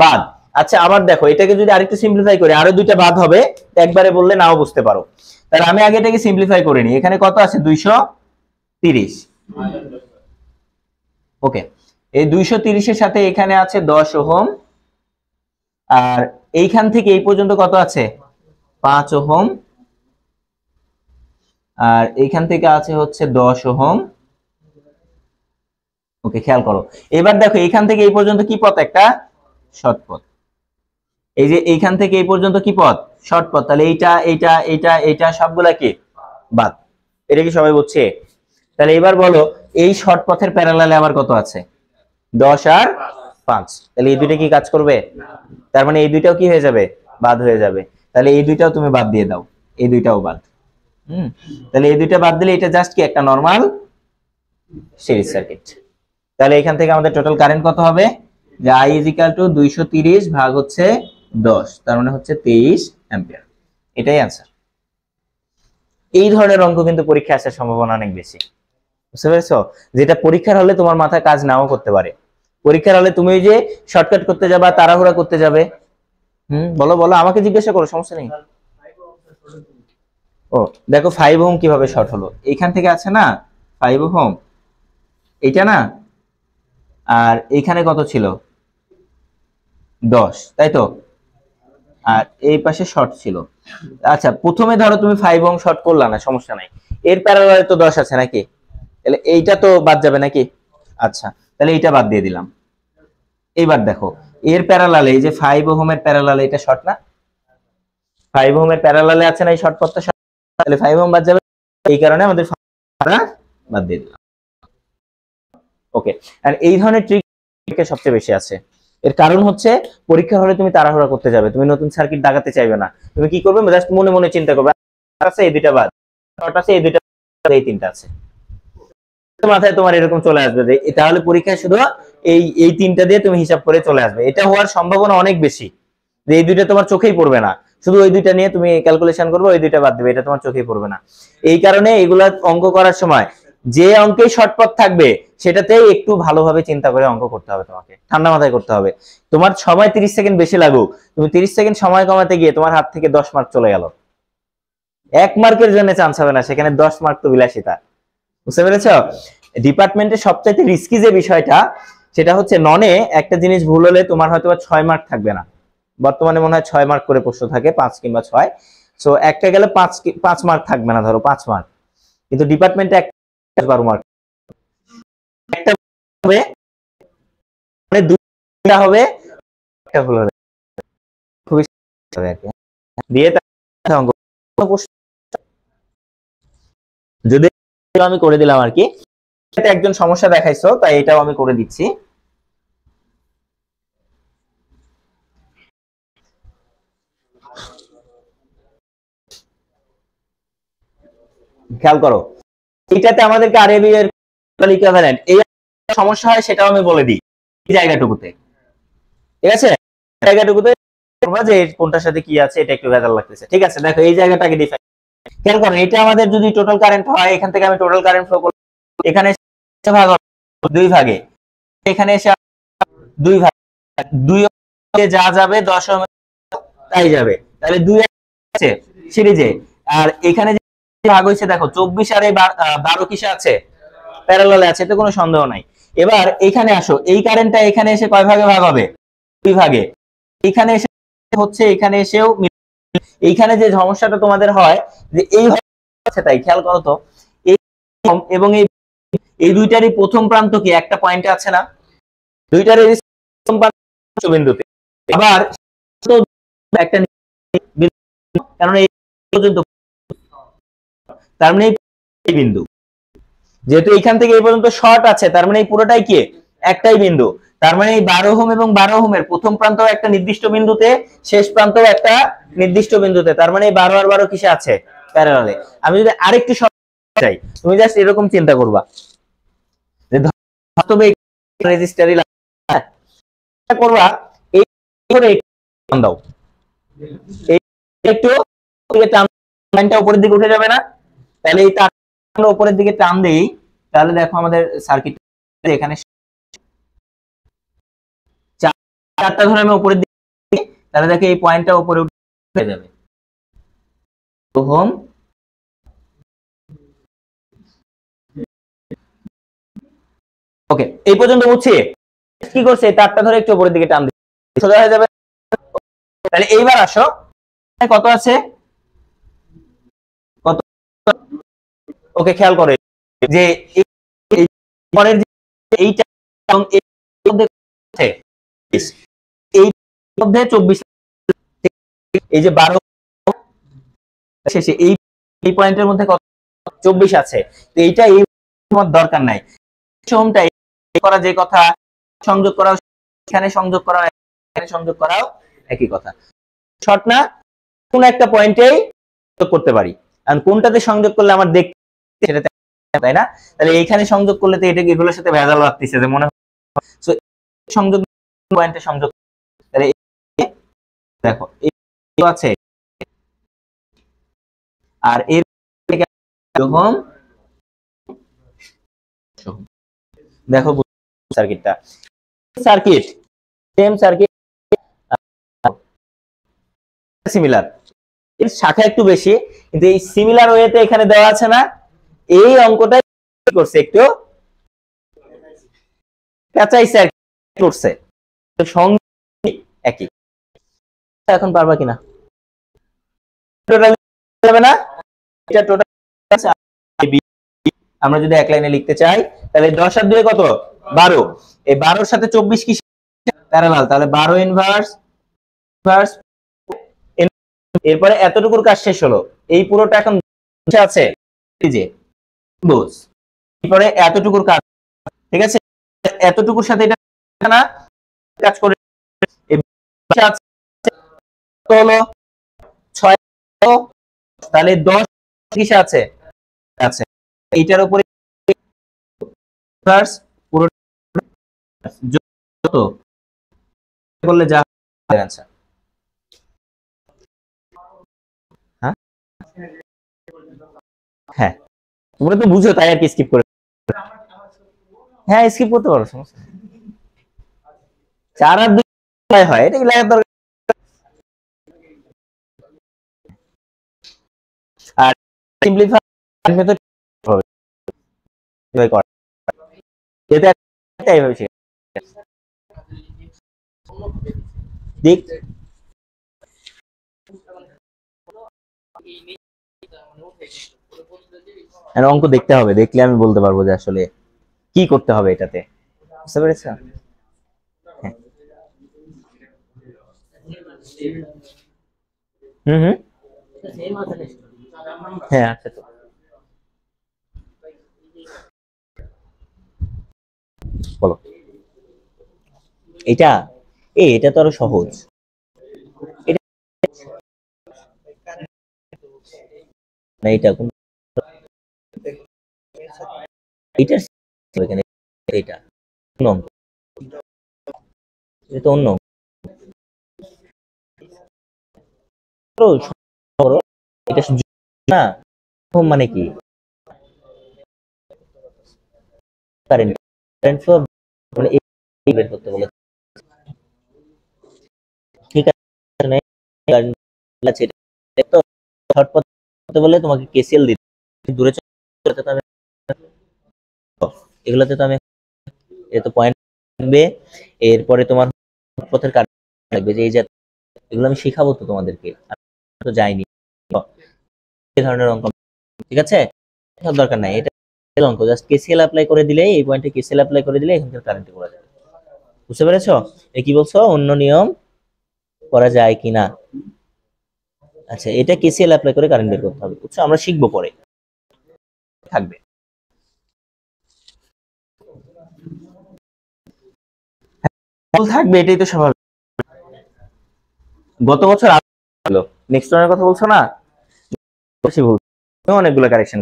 বাদ। আচ্ছা, আবার দেখো এটাকে যদি আরেকটু সিম্পলিফাই করে, আরো দুইটা বাদ হবে, একবারে বললে নাও বুঝতে পারো। তাহলে আমি আগে এটাকে সিম্পলিফাই করে নিই। এখানে কত আছে? 230। ওকে, এই 230 এর সাথে এখানে আছে 10 ওহম, আর এইখান থেকে এই পর্যন্ত কত আছে? 5 ওহম, আর এইখান থেকে আছে হচ্ছে 10 ওহম। ওকে, খেয়াল করো, এবার দেখো এইখান থেকে এই পর্যন্ত কি পথ? একটা শর্ট পথ। এই যে এইখান থেকে এই পর্যন্ত কি পথ? শর্ট পথ। তাহলে এইটা এইটা এইটা এইটা সবগুলা কি বাদ। এটা কি সবাই বুঝছে? তাহলে এবার বলো, এই শর্ট পথের প্যারালালে আবার কত আছে? 10 আর 5। তাহলে এই দুইটা কি কাজ করবে? তার মানে এই দুইটাও কি হয়ে যাবে? বাদ হয়ে যাবে। তাহলে এই দুইটাও তুমি বাদ দিয়ে দাও, এই দুইটাও বাদ। তাহলে এই দুইটা বাদ দিলে এটা জাস্ট কি একটা নরমাল সিরিজ সার্কিট। তাহলে এখান থেকে আমাদের টোটাল কারেন্ট কত হবে? যে I = 230 ভাগ হচ্ছে 10, তার মানে হচ্ছে 23 অ্যাম্পিয়ার। এটাই आंसर। এই ধরনের অঙ্ক কিন্তু পরীক্ষায় আসার সম্ভাবনা অনেক বেশি, বুঝতে পেরেছো? যেটা পরীক্ষার হলে তোমার মাথা কাজ নাও করতে পারে। পরীক্ষার হলে তুমি যে শর্টকাট করতে যাবা, তাড়াহুড়া করতে যাবে। বলো বলো, আমাকে জিজ্ঞাসা করো, সমস্যা নেই। ও দেখো 5 ওহম কিভাবে শর্ট হলো, এইখান থেকে আছে না 5 ওহম, এইটা না, আর এইখানে কত ছিল? 10, তাই তো? আর এই পাশে শর্ট ছিল। আচ্ছা প্রথমে ধরো তুমি 5 ওহম শর্ট করলা না, সমস্যা নাই, এর প্যারালালে তো 10 আছে নাকি, তাহলে এইটা তো বাদ যাবে নাকি। আচ্ছা তাহলে এইটা বাদ দিয়ে দিলাম। এইবার দেখো এর প্যারালালে এই যে 5 ওহমের প্যারালালে এটা শর্ট না, 5 ওহমের প্যারালালে আছে না এই শর্ট পথটা, তাহলে 5 ওহম বাদ যাবে, এই কারণে আমাদের বাদ দিয়ে দিলাম। ওকে, আর এই ধরনের ট্রিক সবচেয়ে বেশি আছে। এর কারণ হচ্ছে পরীক্ষার হলে তুমি তাড়াহুড়া করতে যাবে, তুমি নতুন সার্কিট দাগাতে চাইবে না, তুমি কি করবে জাস্ট মনে মনে চিন্তা করবে আছে এই দুইটা বাদ, শর্ট আছে এই দুইটা, এই তিনটা আছে, মাথায় তোমার এরকম চলে আসবে যে তাহলে পরীক্ষায় শুধু এই তিনটা দিয়ে তুমি হিসাব করে চলে আসবে। এটা হওয়ার সম্ভাবনা অনেক বেশি যে এই দুইটা তোমার চোখেই পড়বে না, শুধু ওই দুইটা নিয়ে তুমি ক্যালকুলেশন করবে, ওই দুইটা বাদ দেবে, এটা তোমার চোখেই পড়বে না। এই কারণে এগুলা অঙ্ক করার সময় যে অঙ্কেই শর্টপথ থাকবে সেটাতেই একটু ভালোভাবে চিন্তা করে অঙ্ক করতে হবে, তোমাকে ঠান্ডা মাথায় করতে হবে। তোমার সময় 30 সেকেন্ড বেশি লাগুক, তুমি 30 সেকেন্ড সময় কমাতে গিয়ে তোমার হাত থেকে 10 মার্ক চলে গেল, 1 মার্কের জন্য চান্স হবে না, সেখানে 10 মার্ক তো বিলাসিতা। বুঝতে পেরেছো? ডিপার্টমেন্টের সবচাইতে রিস্কি যে বিষয়টা সেটা হচ্ছে ননে একটা জিনিস ভুল হলে তোমার হয়তো 6 মার্ক থাকবে না, বর্তমানে মনে হয় 6 মার্ক করে প্রশ্ন থাকে, 5 কিংবা 6, সো একটা গেলে 5 মার্ক থাকবে না, ধরো 5 মার্ক, কিন্তু ডিপার্টমেন্টে 12 মার্ক একটা হবে, মানে দুইটা হবে, একটা ভুল হবে, খুবই হবে আর কি দিয়ে অঙ্ক যদি আমি করে দিলাম আর কি। একজন সমস্যা দেখাইছো তাই এটাও আমি করে দিচ্ছি। খেয়াল করো এইটাতে আমাদেরকে আরবি এর ইকুইভ্যালেন্ট এই সমস্যা হয় সেটাও আমি বলে দিই এই জায়গাটুকুতে, ঠিক আছে, জায়গাটুকুতে যে কোনটার সাথে কি আছে এটা একটু ভেজাল লাগতেছে। ঠিক আছে দেখো এই জায়গাটাকে ডিফাইন খেয়াল করো, এটা আমাদের যদি টোটাল কারেন্ট হয় এখান থেকে আমি টোটাল কারেন্ট ফ্লো করব, এখানে ভাগ হবে 2 ভাগে, এখানে এসে 2 ভাগ, 2 যা যাবে 10 তাই যাবে, তাহলে 2 আছে সিরিজে, আর এখানে যে ভাগ হইছে দেখো 24 আর 12 কিসে আছে, প্যারালালে আছে, এতে কোনো সন্দেহ নাই। এবার এখানে আসো, এই কারেন্টটা এখানে এসে কয় ভাগে ভাগ হবে, 2 ভাগে, এখানে এসে হচ্ছে এখানে এসেও, এইখানে যে সমস্যাটা তোমাদের হয় যে এই হচ্ছে, তাই খেয়াল করো তো এই এবং এই দুইটারই প্রথম প্রান্ত কি একটা পয়েন্টে আছে না, দুইটারই প্রথম প্রান্ত বিন্দুতে, আবার একটা কারণ এই পর্যন্ত, তার মানে এই বিন্দু, যেহেতু এইখান থেকে এই পর্যন্ত শর্ট আছে তার মানে এই পুরোটাই কি একটাই বিন্দু, তার মানে এই 12 ওহম এবং 12 ওহমের প্রথম প্রান্ত একটা নির্দিষ্ট বিন্দুতে, শেষ প্রান্ত একটা নির্দিষ্ট বিন্দুতে, তার মানে এই 12 আর 12 কিসে আছে, প্যারালালে। আমি যদি আরেকটু চাই, তুমি জাস্ট এরকম চিন্তা করবা যে তবে রেজিস্টারই করবা, এই করে টান দাও, এই একটু লাইনটা উপরের দিকে উঠে যাবে না, তাহলে এই তারটা উপরের দিকে টান দেই, তাহলে দেখো আমাদের সার্কিট এখানে চারটা ধরে আমি উপরের দিকে, তাহলে দেখো এই পয়েন্টটা উপরে উঠে যাবে, ওহম ওকে এই পর্যন্ত বুঝছি। কি করছে তারটা ধরে একটু উপরের দিকে টান দিই, সোজা হয়ে যাবে। তাহলে এইবার আসো কত আছে, কত, ওকে খেয়াল করে যে পরের এইটা এবং এই মধ্যে 24, এই যে 12 শেষে এই পয়েন্টের মধ্যে কত 24 আছে, তো এইটা এই দরকার নাই, ওহমটা করা যে কথা, সংযোগ করা এখানে সংযোগ করা এখানে সংযোগ করাও একই কথা, শর্ট না, কোন একটা পয়েন্টেই করতে পারি, কারণ কোনটাতে সংযোগ করলে আমার দেখতে সেটাতে, তাই না, তাহলে এইখানে সংযোগ করলে তো এটা এগুলোর সাথে ভেজাল লাগতেছে যে মনে হয়, সো সংযোগ পয়েন্টে সংযোগ, তাহলে দেখো এই আছে আর এর ওহম, দেখো সার্কিটটা সার্কিট সেম সার্কিট সিমিলার, এর শাখা একটু বেশি, কিন্তু এই সিমিলার ওয়েতে এখানে দেওয়া আছে না, এই অঙ্কটা করছে একটু কাঁচাইছে আর করছে, তো সংযোগ একই, এখন পারবা কিনা? টোটাল যাবে না, এটা টোটাল আছে। আমরা যদি এক লাইনে লিখতে চাই তাহলে 10 আর 2 কত 12, এই 12 এর সাথে 24 কি প্যারালাল, তাহলে 12 ইনভার্স ইনভার্স, এরপরে এতটুকুর কাজ শেষ হলো, এই পুরোটা এখন আছে এই যে বুঝ, এরপরে এতটুকুর কাজ, ঠিক আছে, এতটুকুর সাথে এটা না কাজ করে হলো 6, তাহলে 10 কিসে আছে আছে এইটার উপরে পুরো যত করলে যা আনসার। হ্যাঁ হ্যাঁ তোমরা তো বুঝো তাই আর কি স্কিপ করে, হ্যাঁ স্কিপ করতে পারো, সমস্যা নেই। 4 আর 2 হয়, এটা কি লাগার দরকার? আর সিম্পলিফাই মেথড হবে এভাবে করা, এটা এইভাবে শেষ দেখ। আর অঙ্ক দেখতে হবে, দেখলে আমি বলতে পারবো যে আসলে কি করতে হবে এটাতে, বুঝতে পেরেছ? হ্যাঁ হুম হ্যাঁ আচ্ছা তো বলো। এটা এটা তো আরো সহজ, এটা না এটা কোন এটা এখানে এটা কোন অঙ্ক? এটা তো অন্য অঙ্ক। এটা না মানে কি কারেন্ট, কারেন্ট ফ্লো মানে এই বের করতে বলে, ঠিক আছে কারেন্ট আছে তো শর্ট করতে বলে তোমাকে কেসিএল দিতে, দূরে চলে তো আমি এগুলাতে তো আমি এ তো পয়েন্ট থাকবে, এরপরে তোমার পথের কারেন্ট লাগবে, যে এই যে এগুলো আমি শেখাবো তো তোমাদেরকে, তো যাইনি এই ধরনের অঙ্ক, ঠিক আছে সব দরকার নাই, এটা অঙ্ক জাস্ট কেসিএল অ্যাপ্লাই করে দিলে, এই পয়েন্টে কেসিএল অ্যাপ্লাই করে দিলে এখানকার কারেন্ট করা যাবে, বুঝতে পেরেছো? এ কি বলছো অন্য নিয়ম করা যায় কিনা? আচ্ছা এটা কেসিএল অ্যাপ্লাই করে কারেন্ট বের করতে হবে, বুঝছো? আমরা শিখবো পরে, থাকবে থাকবে, এটাই তো স্বাভাবিক। গত বছর হলো নেক্সট রানের কথা বলছো না, বেশি ভুল অনেকগুলো কারেকশন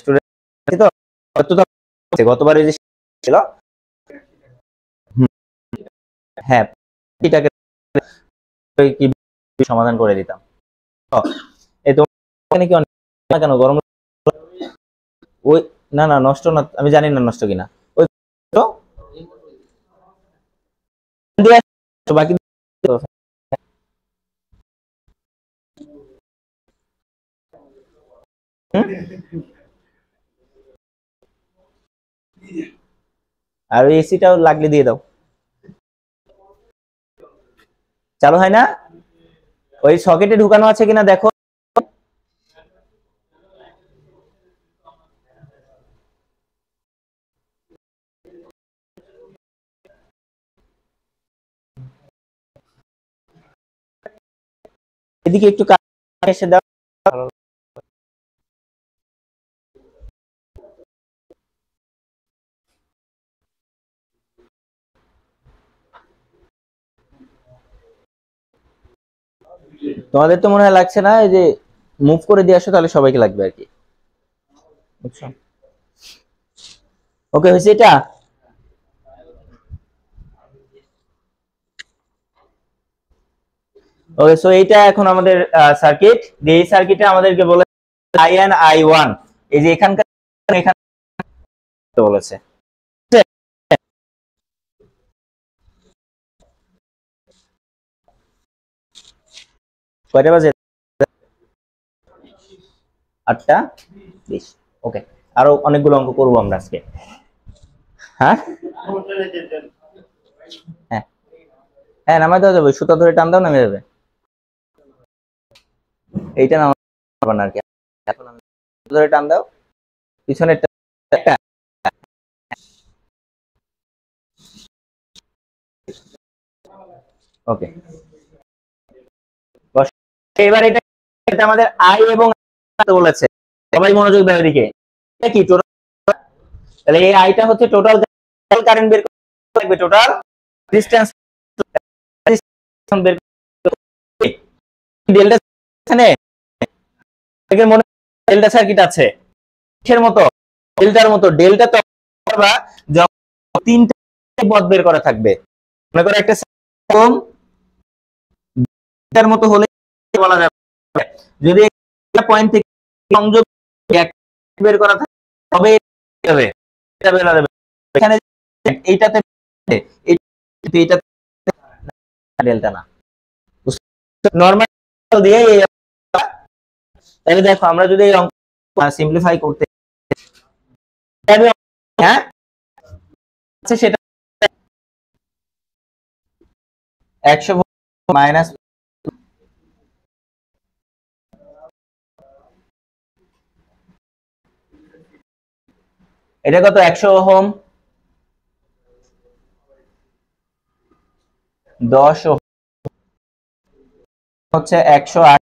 স্টুডেন্ট তো গতবারে যে ছিল, হ্যাঁ এটাকে কি সমাধান করে দিতাম। এই তো কি কেন গরম ওই না না নষ্ট না, আমি জানি না নষ্ট কিনা, ওই তো বাকি আর ওই এসিটাও লাগলে দিয়ে দাও, চালু হয় না, ওই সকেটে ঢুকানো আছে কিনা দেখো, এদিকে একটু এসে দাও, তোমাদের তো মনে হয় লাগছে না, এই যে মুভ করে দিয়ে আসো তাহলে সবাইকে লাগবে আর কি, বুঝছো? ওকে হয়েছে এটা, ওকে সো এইটা এখন আমাদের সার্কিট, এই সার্কিটে আমাদেরকে বলে i1 i1, এই যে এখানকার এখানে বলেছে কয়টা বাজে 8:20, ওকে আরো অনেকগুলো অঙ্ক করবো আমরা আজকে, হ্যাঁ হ্যাঁ হ্যাঁ নামাই দেওয়া যাবে, সুতা ধরে টান দাও নামে যাবে। এইটা না আর কি। এখন আমি ধরে টান দাও পিছনে একটা। ওকে, এবার এটা আমাদের আই এবং বলেছে, সবাই মনোযোগ দাও এদিকে। এটা কি টোটাল? তাহলে এই আইটা হচ্ছে টোটাল কারেন্ট বের করতে লাগবে, টোটাল ডিসটেন্স বের করতে। ডেল্টা এখানে মনে ডেল্টা সার্কিট আছে কিসের মতো? ডেল্টার মতো। ডেল্টা তো যখন তিনটা পথ বের করা থাকবে, মনে করো একটা কম ডেল্টার মতো হলে বলা যাবে, যদি একটা পয়েন্ট থেকে সংযোগ বের করা থাকে তবে এটা বের হবে। এখানে এইটাতে এইটা ডেল্টা না, নরমাল দিয়ে তাহলে দেখো আমরা যদি এই অঙ্ক সিম্পলিফাই করতে, হ্যাঁ সেটা 100 মাইনাস এটা কত 100 ওহম, 10 ওহম হচ্ছে 108।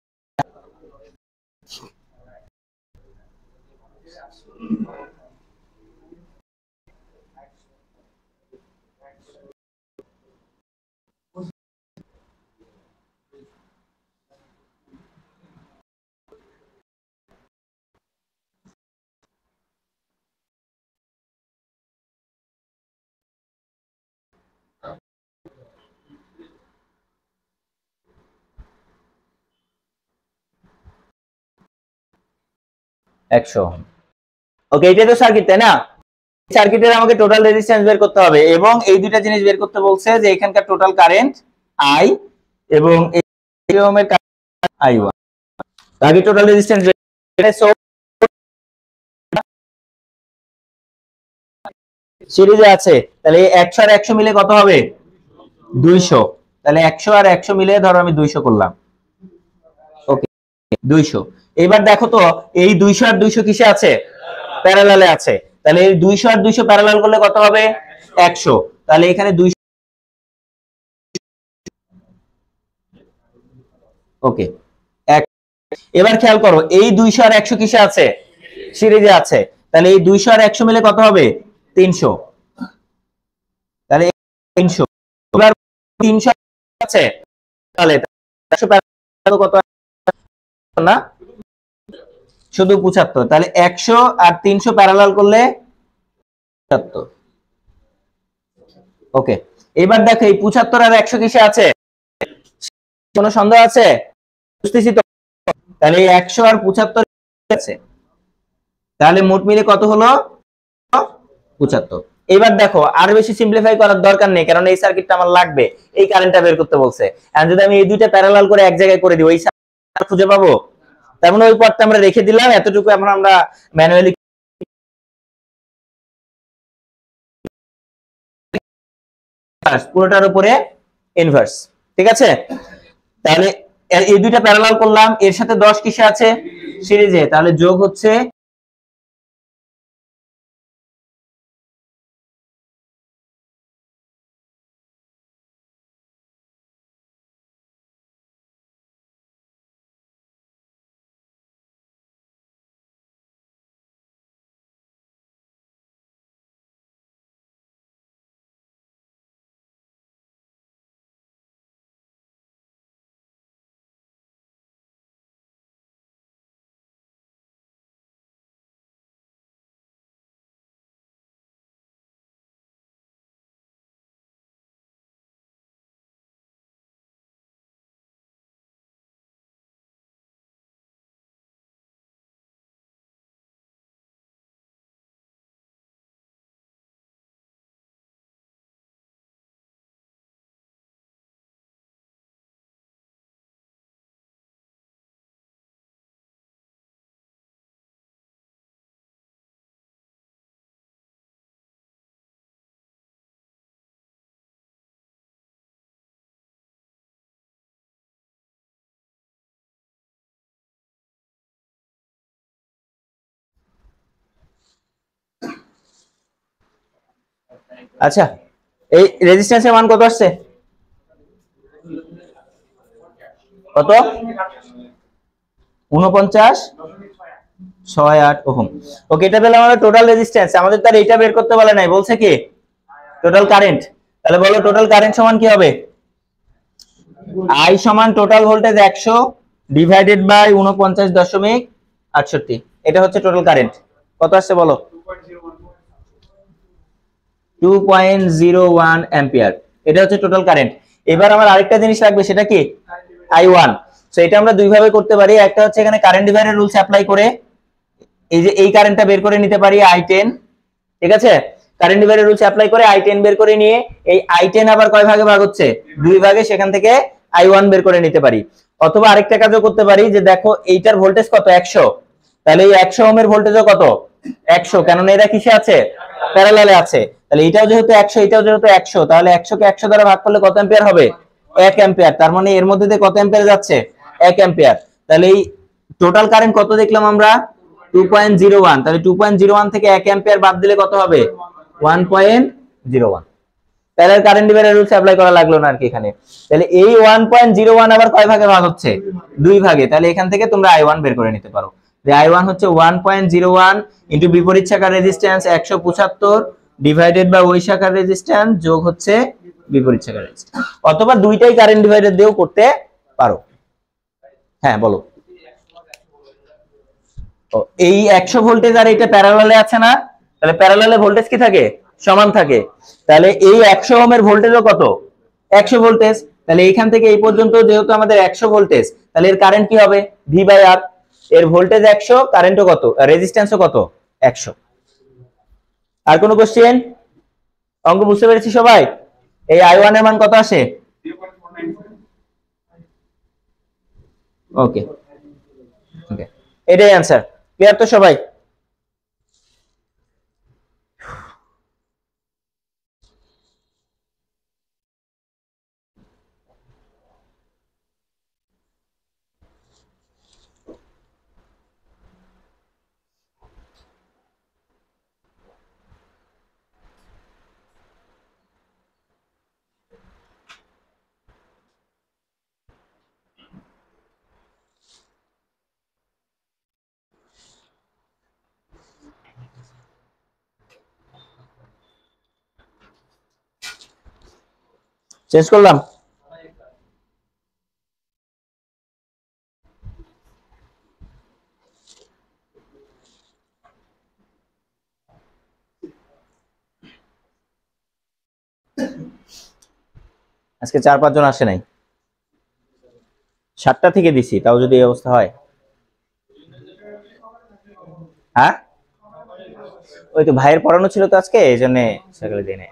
ওকে, এটাই তো সার্কিট তাই না? সার্কিটের আমাকে টোটাল রেজিস্ট্যান্স বের করতে হবে এবং এই দুইটা জিনিস বের করতে বলছে, যে এখানকার টোটাল কারেন্ট আই এবং এই ওহমের I1। আগে টোটাল রেজিস্ট্যান্স সিরিজে আছে, তাহলে 100 আর 100 মিলে কত হবে? 200। তাহলে 100 আর 100 মিলে ধরো আমি 200 করলাম। ওকে, 200। এবার দেখো তো এই 200 আর 200 কিসে আছে? প্যারালালে আছে। তাহলে এই 200 আর 200 প্যারালাল করলে কত হবে? 100। তাহলে এখানে 200। ওকে, এবার খেয়াল করো এই 200 আর 100 কিসে আছে? সিরিজে আছে। তাহলে এই 200 আর 100 মিলে কত হবে? 300। তাহলে 300। এবার 300 আছে, তাহলে 100 কত না, শুধু 75। তাহলে 100 আর 300 প্যারালাল করলে 75। ওকে, এবার দেখো এই 75 আর 100 কিসে আছে? কোনো সন্দেহ আছে? বুঝতেছি তো। তাহলে 100 আর 75 আছে, তাহলে মোট মিলে কত হলো? 75। এবার দেখো আর বেশি সিম্পলিফাই করার দরকার নেই, কারণ এই সার্কিটটা আমার লাগবে, এই কারেন্টটা বের করতে বলছে। আর যদি আমি এই দুইটা প্যারালাল করে এক জায়গায় করে দিই, ওই সার্কিট খুঁজে পাবো? তার মানে ওই পথটা আমরা রেখে দিলাম, এতটুকু এখন আমরা ম্যানুয়ালি পুরোটার উপরে ইনভার্স। ঠিক আছে, তাহলে এই দুইটা প্যারালাল করলাম, এর সাথে 10 কিসে আছে? সিরিজে। তাহলে যোগ হচ্ছে আচ্ছা, এই রেজিস্ট্যান্সের মান কত আসছে? কত? 49.68 ওহম। ওকে, এটা পেলাম আমরা টোটাল রেজিস্ট্যান্স। আমাদের তার এইটা বের করতে বলে নাই, বলছে কি টোটাল কারেন্ট। তাহলে বলো টোটাল কারেন্ট সমান কি হবে? I সমান টোটাল ভোল্টেজ 100 ডিভাইডেড বাই 49.68। এটা হচ্ছে টোটাল কারেন্ট। কত আসছে বলো? 2.01 অ্যাম্পিয়ার। এটা হচ্ছে টোটাল কারেন্ট। এবার আমার আরেকটা জিনিস লাগবে, সেটা কি I1। সো এটা আমরা দুই ভাবে করতে পারি। একটা হচ্ছে এখানে কারেন্ট ডিভাইডার রুলস অ্যাপ্লাই করে এই যে এই কারেন্টটা বের করে নিতে পারি I10, ঠিক আছে? কারেন্ট ডিভাইডার রুলস অ্যাপ্লাই করে I10 বের করে নিয়ে এই I10 আবার কয় ভাগে ভাগ হচ্ছে? দুই ভাগে, সেখান থেকে I1 বের করে নিতে পারি। অথবা আরেকটা কাজও করতে পারি, যে দেখো এইটার ভোল্টেজ কত? 100। তাহলে এই 100 ওহমের ভোল্টেজও কত? 100, কেননা এরা কিসে আছে? প্যারালালে আছে। তাহলে এটাও যেহেতু 100, এটাও যেহেতু 100, তাহলে 100 কে 100 দ্বারা ভাগ করলে কত অ্যাম্পিয়ার হবে? 1 অ্যাম্পিয়ার। তার মানে এর মধ্যে দিয়ে কত অ্যাম্পিয়ার যাচ্ছে? 1 অ্যাম্পিয়ার। তাহলে এই টোটাল কারেন্ট কত দেখলাম আমরা? 2.01। তাহলে 2.01 থেকে 1 অ্যাম্পিয়ার বাদ দিলে কত হবে? 1.01। তাহলে কারেন্ট ডিভাইডার রুলস অ্যাপ্লাই করা লাগলো না আর কি এখানে। তাহলে এই 1.01 আবার কয় ভাগে ভাগ হচ্ছে? দুই ভাগে। তাহলে এখান থেকে তোমরা I1 বের করে নিতে পারো। যে I1 হচ্ছে 1.01 ইনটু বিপরীত শাখার রেজিস্ট্যান্স 175 ডিভাইডেড বাই ওই শাখার রেজিস্ট্যান্স যোগ হচ্ছে বিপরীত শাখার রেজিস্ট্যান্স। অথবা দুইটাই কারেন্ট ডিভাইডার দিয়েও করতে পারো। হ্যাঁ বলো। এই 100 ভোল্টেজ আর এটা প্যারালালে আছে না? তাহলে প্যারালালে ভোল্টেজ কি থাকে? সমান থাকে। তাহলে এই 100 ওহমের ভোল্টেজও কত? 100 ভোল্টেজ। তাহলে এইখান থেকে এই পর্যন্ত যেহেতু আমাদের 100 ভোল্টেজ, তাহলে এর কারেন্ট কি হবে? V by R। এর ভোল্টেজ 100, কারেন্টও কত? রেজিস্ট্যান্সও কত? 100। আর কোনো কোশ্চেন? অঙ্ক বুঝতে পেরেছি সবাই? এই I1 এর মান কত আসে? ওকে ওকে, এটাই অ্যান্সার। ক্লিয়ার তো সবাই? চেঞ্জ করলাম। আজকে 4-5 জন আসে নাই। 7টা থেকে দিছি, তাও যদি এই অবস্থা হয়। হ্যাঁ, ওই তো ভাইয়ের পড়ানো ছিল তো আজকে, এই জন্য সকালে দিই নাই।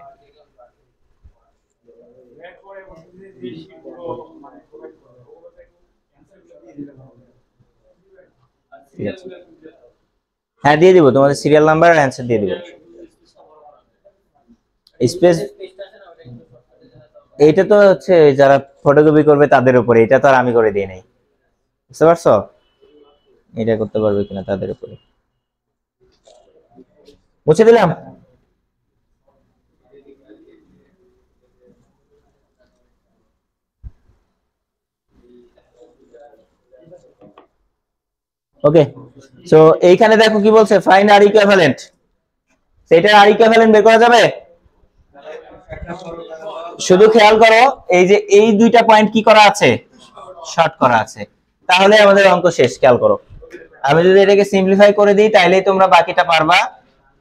ঠিক আছে, হ্যাঁ দিয়ে দিব, তোমাদের সিরিয়াল নাম্বার আর অ্যান্সার দিয়ে দিব। স্পেস এইটা তো হচ্ছে যারা ফটোকপি করবে তাদের উপরে, এটা তো আর আমি করে দিই নাই, বুঝতে পারছো? এটা করতে পারবে কিনা তাদের উপরে। মুছে দিলাম। ওকে, সো এইখানে দেখো কি বলছে, ফাইন্ড আর ইকুইভ্যালেন্ট। সেটার আর ইকুইভ্যালেন্ট বের করা যাবে? শুধু খেয়াল করো, এই যে এই দুইটা পয়েন্ট কি করা আছে? শর্ট করা আছে। তাহলে আমাদের অঙ্ক শেষ। খেয়াল করো, আমি যদি এটাকে সিম্পলিফাই করে দিই তাহলেই তোমরা বাকিটা পারবা।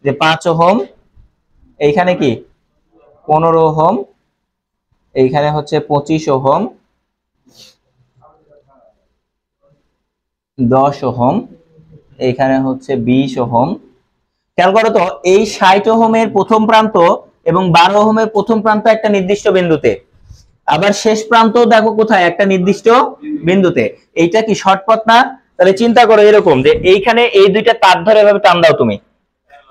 যে 5 ওহম, এইখানে কি 15 ওহম, এইখানে হচ্ছে 25 ওহম, 10 ওহম, এইখানে হচ্ছে 20 ওহম। খেয়াল করো তো, এই 60 ওহমের প্রথম প্রান্ত এবং 12 ওহমের প্রথম প্রান্ত একটা নির্দিষ্ট বিন্দুতে, আবার শেষ প্রান্ত দেখো কোথায়? একটা নির্দিষ্ট বিন্দুতে। এইটা কি শর্ট পথ না? তাহলে চিন্তা করো এরকম, যে এইখানে এই দুইটা তার ধরে এভাবে টান দাও তুমি,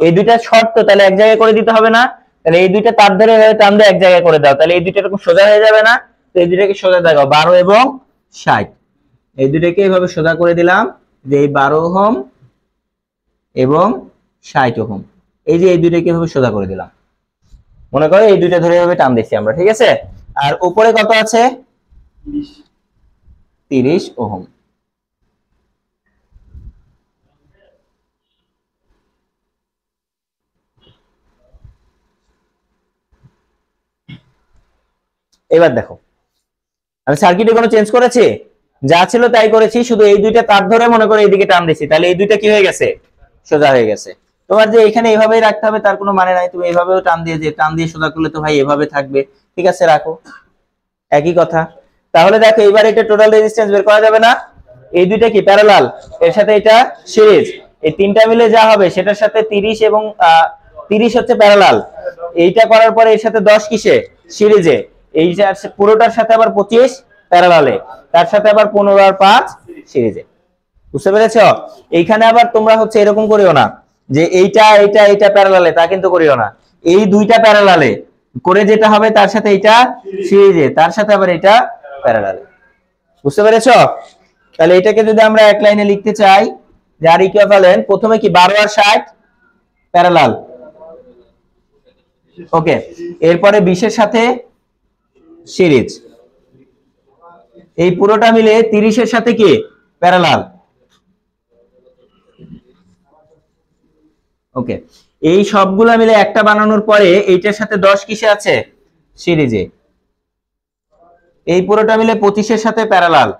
এই দুইটা শর্ট তো, তাহলে এক জায়গায় করে দিতে হবে না? তাহলে এই দুইটা তার ধরে এভাবে টান দিয়ে এক জায়গায় করে দাও, তাহলে এই দুইটা এরকম সোজা হয়ে যাবে না? তো এই দুইটাকে সোজা দেখাও, 12 এবং 60। এই দুইটাকে এইভাবে সোজা করে দিলাম, যে এই 12 ওহম এবং 60 ওহম, এই যে এই দুইটাকে এভাবে সোজা করে দিলাম। মনে করো এই দুইটা ধরে এভাবে টান দিচ্ছি আমরা, ঠিক আছে। আর উপরে কত আছে? 30 ওহম। এবার দেখো আমি সার্কিটে কোনো চেঞ্জ করেছি? যা ছিল তাই করেছি, শুধু এই দুইটা তার ধরে মনে করো এইদিকে টান দিছি, তাহলে এই দুইটা কি হয়ে গেছে? সোজা হয়ে গেছে। তোমার যে এখানে এইভাবেই রাখতে হবে তার কোনো মানে নাই, তুমি এইভাবেও টান দিয়ে সোজা করলে তো ভাই এভাবে থাকবে, ঠিক আছে রাখো, একই কথা। তাহলে দেখো এবার এটা টোটাল রেজিস্ট্যান্স বের করা যাবে না? এই দুইটা কি প্যারালাল, এর সাথে এটা সিরিজ, এই তিনটা মিলে যা হবে সেটার সাথে 30 এবং 30 হচ্ছে প্যারালাল, এইটা করার পরে এর সাথে 10 কিসে? সিরিজে, এই পুরোটার সাথে আবার 25 প্যারালালে, তার সাথে আবার 15 আর 5 সিরিজে। বুঝতে পেরেছো? এইখানে আবার তোমরা হচ্ছে এরকম করিও না যে এইটা এইটা এইটা প্যারালালে, তা কিন্তু করিও না। এই দুইটা প্যারালালে করে যেটা হবে তার সাথে এইটা সিরিজে, তার সাথে আবার এটা প্যারালালে। বুঝতে পেরেছো? তাহলে এটাকে যদি আমরা এক লাইনে লিখতে চাই, যার ইকুইভ্যালেন্ট প্রথমে কি 12 আর 60 প্যারালাল, ওকে, এরপরে 20 এর সাথে সিরিজ, এই পুরোটা মিলে 30 এর সাথে কি প্যারালাল, ওকে। এই সবগুলা মিলে একটা বানানোর পরে এইটার সাথে 10 কিসে আছে? সিরিজে। এই পুরোটা মিলে 25 এর সাথে প্যারালাল,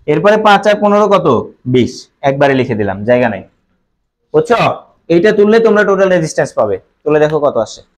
এরপরে 5 আর 15 কত? 20, একবারে লিখে দিলাম, জায়গা নাই। বুঝছো? এইটা তুললে তোমরা টোটাল রেজিস্ট্যান্স পাবে, তুলে দেখো কত আসে।